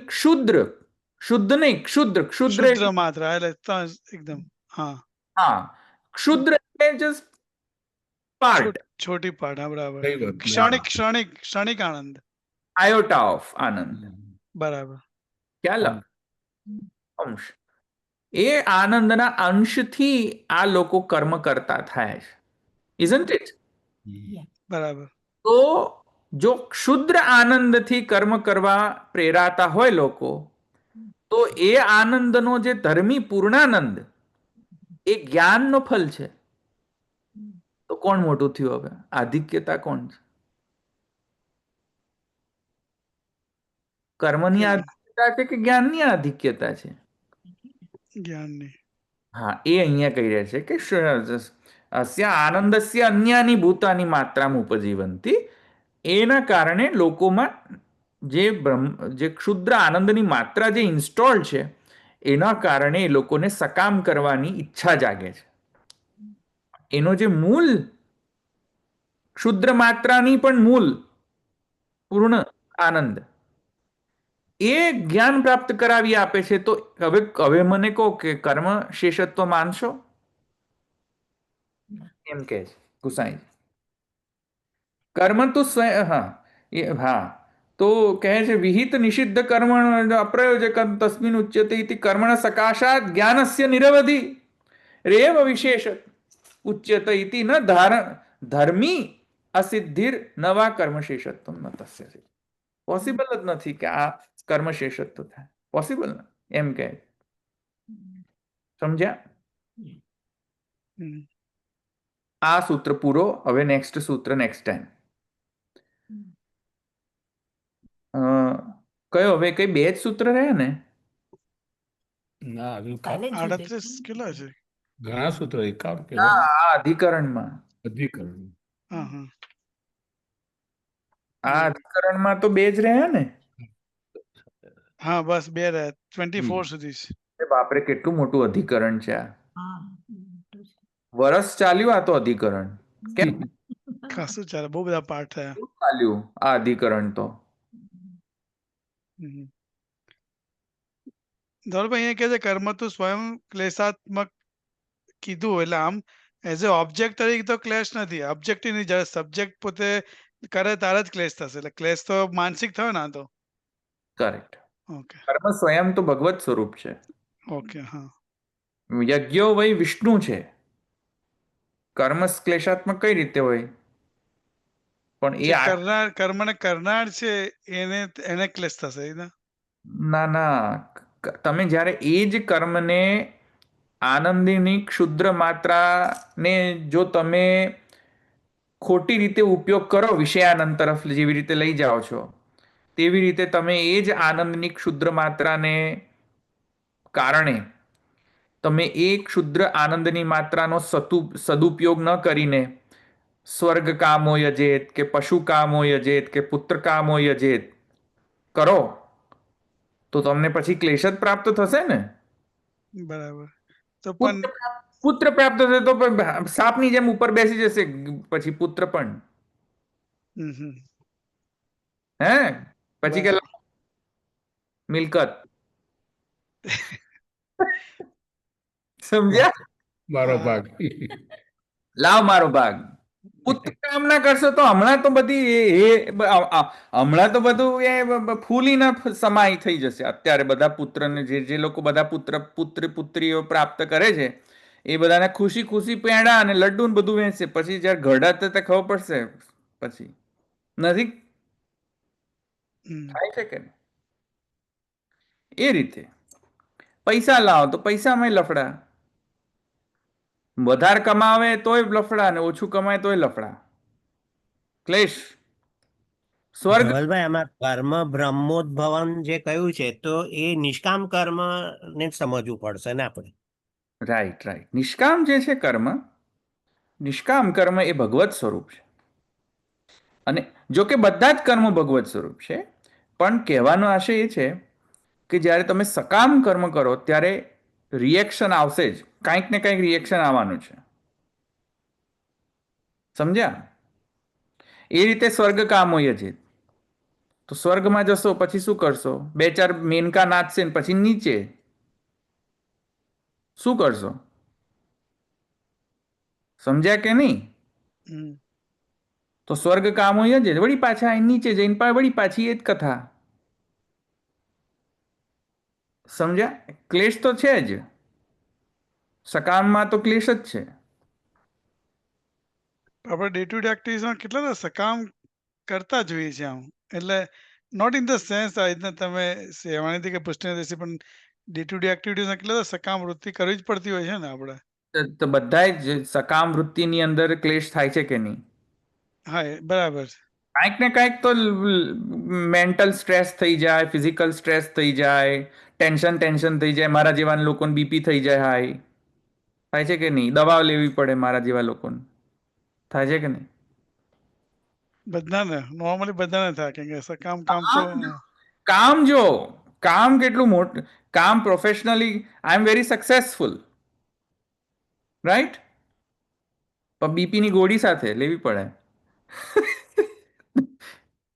શુદ્ધ નહીં, ક્ષુદ્ર શુદ્ર માત્ર, એટલે એકદમ. હા, હા, ક્ષુદ્ર એટલે જસ્ટ પાર્ટ, છોટી પાર્ટ. હા, બરાબર. કઈ વાત નહીં. ક્ષણિક આનંદ. આયોટા ઓફ આનંદ. બરાબર. ખ્યાલ? અંશ. એ આનંદના અંશથી આ લોકો કર્મ કરતા થાય છે. Isn't it? બરાબર. તો જો ક્ષુદ્ર આનંદથી કર્મ કરવા પ્રેરાતા હોય લોકો, તો એ આનંદનો જે ધર્મી પૂર્ણાનંદ, એ જ્ઞાનનો ફલ છે. તો કોણ મોટું થયું હવે? આધિક્યતા કોણ છે? કર્મની આધિક્યતા છે કે જ્ઞાનની આધિક્યતા છે? જ્ઞાનની. હા, એ અહીંયા કહી રહ્યા છે કે અસ્ય આનંદસ્ય અન્યાની ભૂતાની માત્રામાં ઉપજીવંતી. એના કારણે લોકોમાં જે ક્ષુદ્ર આનંદની માત્રા જે ઇન્સ્ટોલ છે, એના કારણે એ લોકોને સકામ કરવાની ઈચ્છા જાગે છે. એનો જે મૂળ ક્ષુદ્ર માત્રાની પણ મૂળ પૂર્ણ આનંદ એ જ્ઞાન પ્રાપ્ત કરાવી આપે છે. તો હવે મને કહો કે કર્મ શેષત્વ માનશો? એમ કે છે ગુસાઈ. કર્મ તો સ્વયં તો કહે છે વિહિત નિષિદ્ધ કર્મ અપ્રયોજક તસ્મિન ઉચ્યતે ઇતિ કર્મણ સકાશાત જ્ઞાનસ્ય નિરવધિ રેવ વિશેષ ઉચ્યતે ઇતિ ન ધર્મી અસિદ્ધિર નવા કર્મ શેષત્વ ન તસ્ય. પોસિબલ જ નથી કે આ કર્મ શેષત્વ થાય. પોસિબલ ને એમ કહે. સમજ્યા? હમ. આ સૂત્ર પૂરો. હવે નેક્સ્ટ સૂત્ર નેક્સ્ટ ટાઈમ. કયો હવે કઈ બે જ સૂત્ર રહ્યા ને? ના હજુ કાલે જ જોતે. 38 કેટલા છે? ઘણા સૂત્રો એકાવન કે આ અધિકરણમાં અધિકરણ. હા હા આ અધિકરણમાં તો બે જ રહ્યા ને? હા બસ બે રહ્યા 24 સુધી છે. અરે બાપરે કેટલું મોટું અધિકરણ છે આ. હા વરસ ચાલ્યું આ તો અધિકરણ. કેમ ખાસું ચાલે, બહુ બધા પાઠ થયા. ચાલ્યું આ અધિકરણ તો? હમ. ધવલભાઈ અહીંયા કહે છે કર્મ તો સ્વયં ક્લેશાત્મક કીધું, એટલે આમ એઝ એ ઓબ્જેક્ટ તરીકે તો ક્લેશ નથી. ઓબ્જેક્ટિવ ની જ્યારે સબ્જેક્ટ પોતે કરે ત્યારે જ ક્લેશ થશે. એટલે ક્લેશ તો માનસિક થયો ને આ તો. કરેક્ટ. ઓકે કર્મ સ્વયં તો ભગવત સ્વરૂપ છે. ઓકે હા યજ્ઞો વય વિષ્ણુ છે. કર્મ ક્લેશાત્મક કઈ રીતે હોય? પણ એ જે કરનાર કર્મને કરનાર છે એને ક્લેશ થશે ને? ના તમે જ્યારે એ જ કર્મને આનંદની ક્ષુદ્ર માત્રાને જો તમે ખોટી રીતે ઉપયોગ કરો, વિષયાનંદ તરફ જેવી રીતે લઈ જાઓ છો, તેવી રીતે તમે એ જ આનંદની ક્ષુદ્ર માત્રાને કારણે તમે એ ક્ષુદ્ર આનંદની માત્રાનો સદુપયોગ ન કરીને સ્વર્ગ કામો યજેત કે પશુ કામો યજેત કે પુત્ર કામો યજેત કરો તો તમને પછી ક્લેશ જ પ્રાપ્ત થશે ને. બરાબર. તો પણ પુત્ર પ્રાપ્ત થશે તો સાપની જેમ ઉપર બેસી જશે પછી પુત્ર પણ. હે પછી કે મિલકત. સમજ્યા? મારો ભાગ. લાવ મારો ભાગ. પુત્ર કામના કરશો તો હમણાં તો બધું એ ફૂલીને સમાય થઈ જશે. અત્યારે બધા પુત્રને જે લોકો બધા પુત્રીઓ પ્રાપ્ત કરે છે એ બધાને ખુશી ખુશી પેંડા અને લડ્ડુ ને બધું વેચશે. પછી જયારે ઘરડા થતા ખબર પડશે પછી નથી થાય છે કે એ રીતે પૈસા લાવો તો પૈસામાં લફડા, વધારે કમાવે તોય લફડા ને ઓછું કમાય તોય લફડા, ક્લેશ. સ્વર્ગ ધવલભાઈ આમાં કર્મ બ્રહ્મોદ્ભવન જે કહ્યું છે તો એ નિષ્કામ કર્મ ને સમજવું પડશે ને આપણે? રાઈટ. નિષ્કામ જે છે કર્મ, નિષ્કામ કર્મ એ ભગવત સ્વરૂપ છે. અને જો કે બધા જ કર્મ ભગવત સ્વરૂપ છે, પણ કહેવાનો આશય એ છે કે જ્યારે તમે સકામ કર્મ કરો ત્યારે રિએક્શન આવશે જ. કંઈક ને કંઈક રિએક્શન આવવાનું છે. સમજ્યા? એ રીતે સ્વર્ગ કામો યજેત. તો સ્વર્ગમાં જશો પછી શું કરશો? બે ચાર મેનકા નાચશે ને પછી નીચે શું કરશો? સમજ્યા કે નહીં? તો સ્વર્ગ કામો યજેત. વળી પાછા નીચે જઈને વળી પાછી એ જ કથા. સમજ્યા? ક્લેશ તો છે જ. સકામમાં તો ક્લેશ જ છે. આપણે ડે ટુ ડે એક્ટિવિટીઝમાં કેટલા બધા સકામ કરતા જોઈએ છે આમ. એટલે નોટ ઇન ધ સેન્સ આ રીતના તમે સેવાણીથી કે પુષ્ટિ દેશી, પણ ડે ટુ ડે એક્ટિવિટીઝમાં કેટલા બધા સકામ વૃત્તિ કરવી જ પડતી હોય છે ને આપણે. તો બધા જ સકામ વૃત્તિની અંદર ક્લેશ થાય છે કે નહીં? હા બરાબર છે. કાંઈક ને કાંઈક તો મેન્ટલ સ્ટ્રેસ થઈ જાય, ફિઝિકલ સ્ટ્રેસ થઈ જાય, ટેન્શન થઈ જાય. મારા જેવા લોકોને બીપી થઈ જાય, હાઈ થાય છે કે નહીં? દવા લેવી પડે મારા જેવા લોકોને, થાય છે કે નહીં? બધાને નોર્મલી બધાને થાય કેમ કે સકામ કામ તો કામ જો કામ કેટલું મોટું કામ, professionally I am very successful, right? પણ બીપીની ગોળી સાથે લેવી પડે.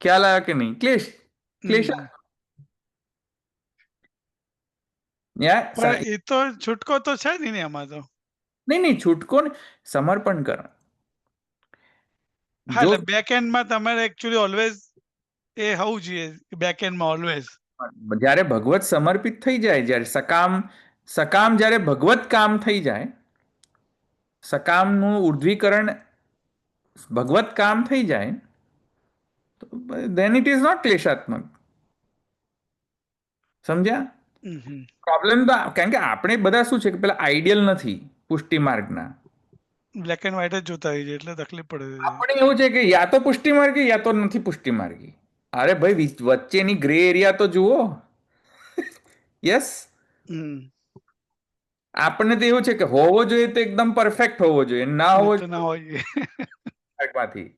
ખ્યાલ આવ્યો કે નહીં? ક્લેશ હમ. યા પણ એ તો છૂટકો તો છે જ નહીં એમાં તો. નહીં છૂટકો ને સમર્પણ કર. હા, જો એટલે બેક એન્ડમાં તમારે એકચ્યુઅલી ઓલવેઝ એ હોવું જોઈએ બેક એન્ડમાં ઓલવેઝ. જ્યારે ભગવત સમર્પિત થઈ જાય, જ્યારે સકામ જ્યારે ભગવત કામ થઈ જાય, સકામનું ઉર્ધ્વીકરણ ભગવત કામ થઈ જાય, તો દેન ઇટ ઇઝ નોટ ક્લેશાત્મક. સમજ્યા? પ્રોબ્લેમ તો કારણ કે આપણે બધા શું છે કે પેલા આઈડિયલ નથી પુષ્ટિ માર્ગના. બ્લેક એન્ડ વ્હાઈટ જ જોતા હોઈએ એટલે તકલીફ પડે છે. આપણે એવું છે કે યા તો પુષ્ટિ માર્ગી યા તો નથી પુષ્ટિ માર્ગી. અરે ભાઈ વચ્ચેની ગ્રે એરિયા તો જુઓ. યસ, હમ. આપણને તો એવું છે કે હોવો જોઈએ તો એકદમ પરફેક્ટ હોવો જોઈએ, ના હોવો તો ના હોય. માર્ગમાંથી.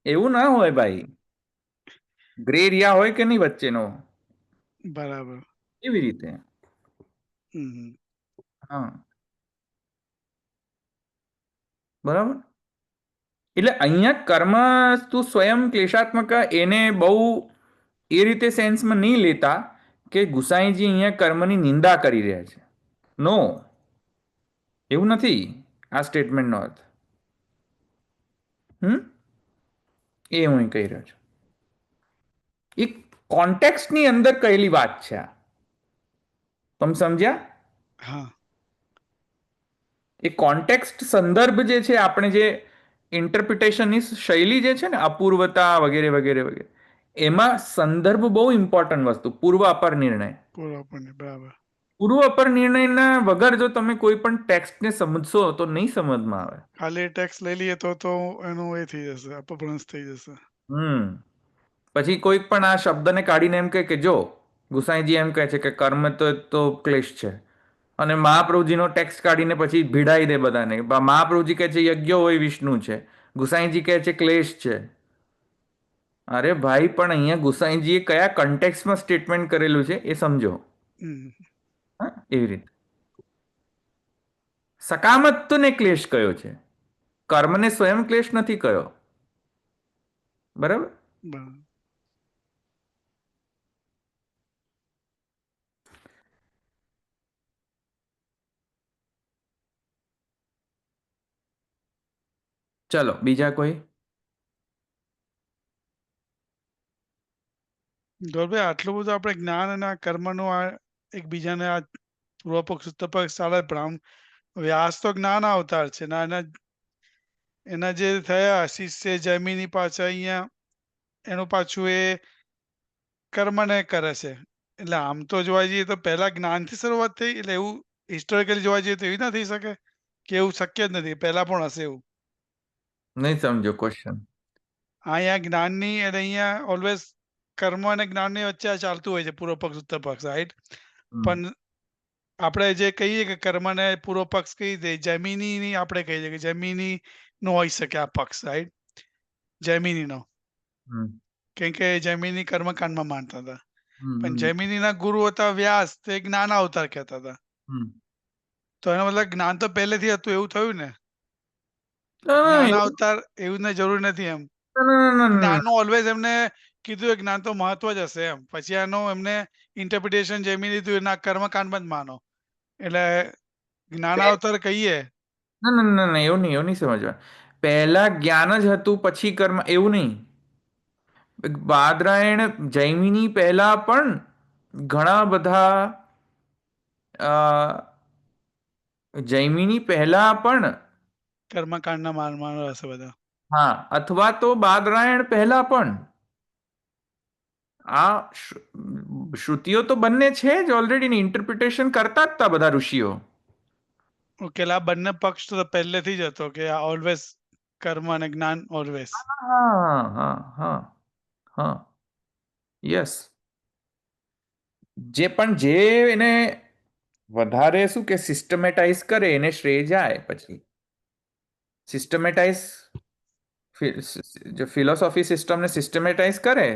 એવું ના હોય ભાઈ. ગ્રે એરિયા હોય કે નહીં વચ્ચેનો, બરાબર. એવી રીતે. હમ. હા, બરાબર. એટલે અહીંયા કર્મ તું સ્વયં ક્લેશાત્મક એને બહુ એ રીતે સેન્સમાં નહીં લેતા કે ગુસાઈજી અહીંયા કર્મની નિંદા કરી રહ્યા છે. નો, એવું નથી આ સ્ટેટમેન્ટનો અર્થ. એ હું કહી રહ્યો છું. એ કોન્ટેક્સ્ટની અંદર કહેલી વાત છે આ. તમે સમજ્યા? હા. એ કોન્ટેક્સ્ટ સંદર્ભ જે છે, આપણે જે ઇન્ટરપ્રિટેશનની શૈલી જે છે ને, અપૂર્વતા વગેરે વગેરે વગેરે, એમાં સંદર્ભ બહુ ઇમ્પોર્ટન્ટ વસ્તુ. પૂર્વ અપર નિર્ણય. પૂરો આપણને બરાબર. પૂર્વ અપર નિર્ણયના વગર જો તમે કોઈ પણ ટેક્સ્ટને સમજશો તો નહીં સમજમાં આવે. ખાલી ટેક્સ લઈ લઈએ તો એનું એ થઈ જશે, અપભ્રંશ થઈ જશે. પછી કોઈક પણ આ શબ્દને કાઢીને એમ કહે કે જો ગુસાઈજી એમ કહે છે કે કર્મ તો ક્લેશ છે, અને મહાપ્રભુજીનો ટેક્સ્ટ કાઢીને પછી ભીડાઈ દે બધાને. મહાપ્રભુજી કહે છે યજ્ઞ હોય વિષ્ણુ છે, ગુસાઈજી કહે છે ક્લેશ છે. અરે ભાઈ, પણ અહીંયા ગુસાઈજીએ કયા કન્ટેક્સ્ટમાં સ્ટેટમેન્ટ કરેલું છે એ સમજો. એવી રીતે સકામત્વને ક્લેશ કયો છે, કર્મને સ્વયં ક્લેશ નથી કયો. બરાબર. બરાબર. ચલો બીજા કોઈ? ગૌરભાઈ, આટલું બધું આપણે જ્ઞાન અને આ કર્મનું આ એકબીજાને આ પૂર્વ પક્ષ ઉત્તર પક્ષ ચાલે. વ્યાસ તો જ્ઞાન અવતાર છે ને એના જે થયા શિષ્ય જૈમિની પાછા અહીંયા એનું પાછું એ કર્મને કરે છે. એટલે આમ તો જોવા જઈએ તો પહેલા જ્ઞાનથી શરૂઆત થઈ, એટલે એવું હિસ્ટોરિકલી જોવા જઈએ તો એવી ના થઈ શકે કે એવું શક્ય જ નથી, પહેલા પણ હશે એવું. નહીં સમજો ક્વેશ્ચન. અહીંયા જ્ઞાનની એટલે અહીંયા ઓલવેઝ કર્મ અને જ્ઞાનની વચ્ચે આ ચાલતું હોય છે પૂર્વ પક્ષ ઉત્તર પક્ષ, રાઈટ? પણ આપણે જે કહીએ કે કર્મને પૂર્વ પક્ષ કહી દે, જૈમિની આપણે કહીએ કે જૈમિની નો હોઈ શકે આ પક્ષ, રાઈટ? જૈમિનીનો, કેમ કે જૈમિની કર્મકાંડમાં માનતા હતા. પણ જૈમિનીના ગુરુ હતા વ્યાસ, તે જ્ઞાન અવતાર કહેતા હતા. તો એનો મતલબ જ્ઞાન તો પહેલેથી હતું એવું થયું ને? જ્ઞાન અવતાર એવું ને જરૂર નથી એમ. જ્ઞાનનું ઓલવેઝ એમને કીધું જ્ઞાન તો મહત્વ જ હશે એમ. પછી આનું એમને ઇન્ટરપ્રિટેશન જેમી લીધું એના કર્મકાંડમાં જ માનો. એટલે જ્ઞાનાવતાર કહીએ. ના, એવું નહીં સમજવા. પહેલા જ્ઞાન જ હતું પછી કર્મ, એવું નહીં. બાદરાયણ જૈમિની પહેલા પણ ઘણા બધા જૈમિની પહેલા પણ કર્મકાંડના માનો હશે બધા. હા, અથવા તો બાદરાયણ પહેલા પણ આ શ્રુતિઓ તો બંને છે જ ઓલરેડી, ઇન્ટરપ્રિટેશન કરતા જ હતા બધા ઋષિઓ. ઓકે, આ બંને પક્ષ તો પહેલેથી જ હતો કે ઓલવેઝ કર્મ અને જ્ઞાન ઓલવેઝ. હા, યસ. જે એને વધારે શું કે સિસ્ટમેટાઇઝ કરે એને શ્રેય જાય. પછી સિસ્ટમેટાઇઝ જો ફિલોસોફી સિસ્ટમને સિસ્ટમેટાઇઝ કરે,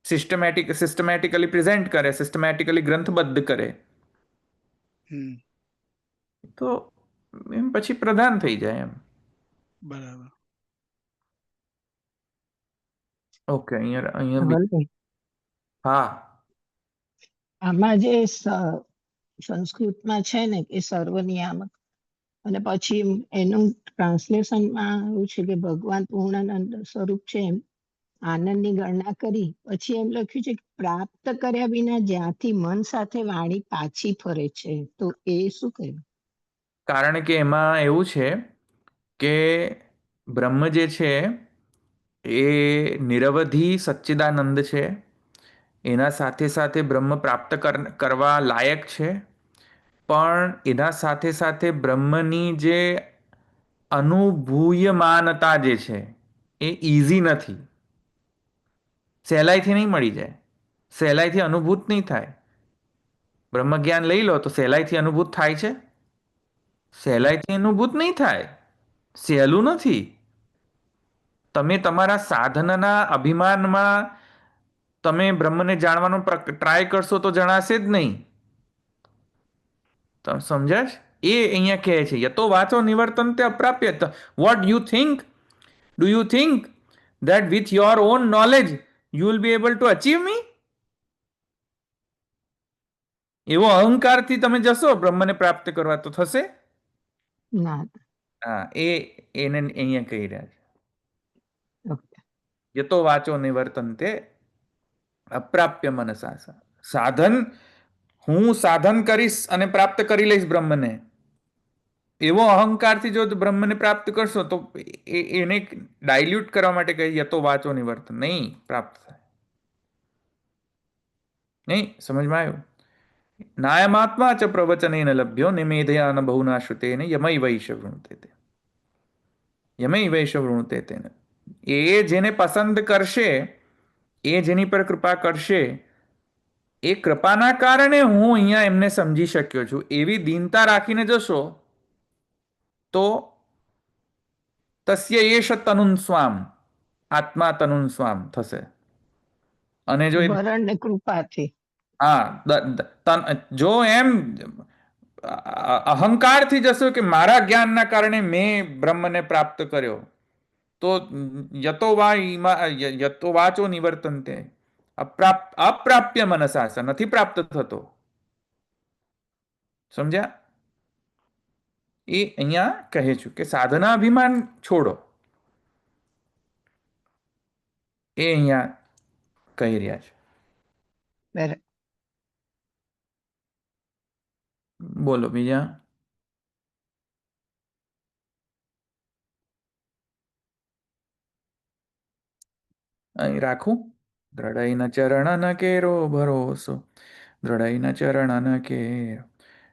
સિસ્ટમેટિકલી પ્રેઝન્ટ કરે, સિસ્ટમેટિકલી ગ્રંથબદ્ધ કરે, તો એમ પછી પ્રધાન થઈ જાય એમ. બરાબર. ઓકે, અહીંયા ધવલભાઈ, હા, આમાં જે સંસ્કૃતમાં છે ને કે સર્વનિયામક, અને પછી એનું ટ્રાન્સલેશનમાં એવું છે કે ભગવાન પૂર્ણાનંદ સ્વરૂપ છે એમ આનંદની ગણના કરી પછી એમ લખ્યું છે કે પ્રાપ્ત કર્યા વિના જ્યાંથી મન સાથે વાણી પાછી ફરે છે, તો એ શું કહ્યું? કારણ કે એમાં એવું છે કે બ્રહ્મ જે છે એ નિરવધિ સચ્ચિદાનંદ છે. એના સાથે સાથે બ્રહ્મ પ્રાપ્ત કરવા લાયક છે, પણ એના સાથે સાથે બ્રહ્મની જે અનુભૂયમાનતા જે છે એ ઇઝી નથી, સહેલાઈથી નહીં મળી જાય, સહેલાઈથી અનુભૂત નહીં થાય. બ્રહ્મ જ્ઞાન લઈ લો તો સહેલાઈથી અનુભૂત થાય છે? સહેલાઈથી અનુભૂત નહીં થાય, સહેલું નથી. તમે તમારા સાધનના અભિમાનમાં તમે બ્રહ્મને જાણવાનો ટ્રાય કરશો તો જણાશે જ નહીં. તમે સમજાશ? એ અહીંયા કહે છે યતો વાચો નિવર્તન તે અપ્રાપ્ય. What you think, do you think that with your own knowledge you will be able to achieve me? એવો અહંકારથી તમે જશો બ્રહ્મને પ્રાપ્ત કરવા તો થશે? ના. હા, એને અહીંયા કહી રહ્યા છે. ઓકે. યતો વાચો નિવર્તન્તે અપ્રાપ્ય મનસા. સાધન, હું સાધન કરીશ અને પ્રાપ્ત કરી લઈશ બ્રહ્મને, એવો અહંકારથી જો બ્રહ્મને પ્રાપ્ત કરશો તો એને ડાયલ્યુટ કરવા માટે કહે યતો વાચો નિવર્તન, નહીં પ્રાપ્ત થાય. નહીં સમજમાં આવ્યું? નાયમાત્મા ચ પ્રવચનેન લભ્યો નિમેધયા ન બહુના શ્રુતેન યમૈ વૈશ વૃણુતે તે. યમૈ વૈશ વૃણુતે તેને. એ જેને પસંદ કરશે, એ જેની પર કૃપા કરશે, એ કૃપાના કારણે હું અહીંયા એમને સમજી શક્યો છું. એવી દીનતા રાખીને જશો તો તસ્ય એષ તનુન સ્વામ, આત્મા તનુન સ્વામ થશે. અને જો વરણ ને કૃપાથી. હા, જો એમ અહંકારથી જશો કે મારા જ્ઞાનના કારણે મેં બ્રહ્મને પ્રાપ્ત કર્યો, તો યતો વાચો નિવર્તન્તે અપ્રાપ્ય મનસા, નથી પ્રાપ્ત થતો. સમજ્યા? એ અહીંયા કહે છું કે સાધના અભિમાન છોડો, એ અહીંયા કહી રહ્યા છે. બરાબર. બોલો બીજા. અહીં રાખું. દ્રઢૈન ચરણ કેરો ભરોસો, દ્રઢૈન ચરણ કેરો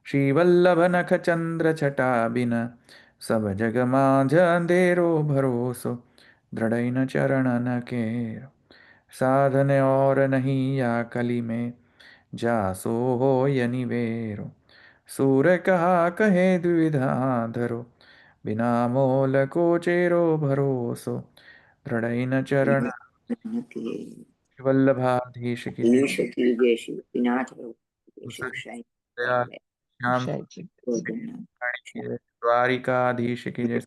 શ્રીવલ્લભ નખ ચંદ્ર છટા બિન સબ જગ માઝ અંધેરો ભરોસો, દ્રઢૈન ચરણ કેરો સાધન और नहीं या कली में जासो हो निवेरो, सूर कहा कहे द्विविधा धरो बिना मोल को चेरो भरोસો, દ્રઢૈન ચરણ વલ્લભાધીશ કી દયા, શ્યામ દ્વારિકાધીશ કી જય.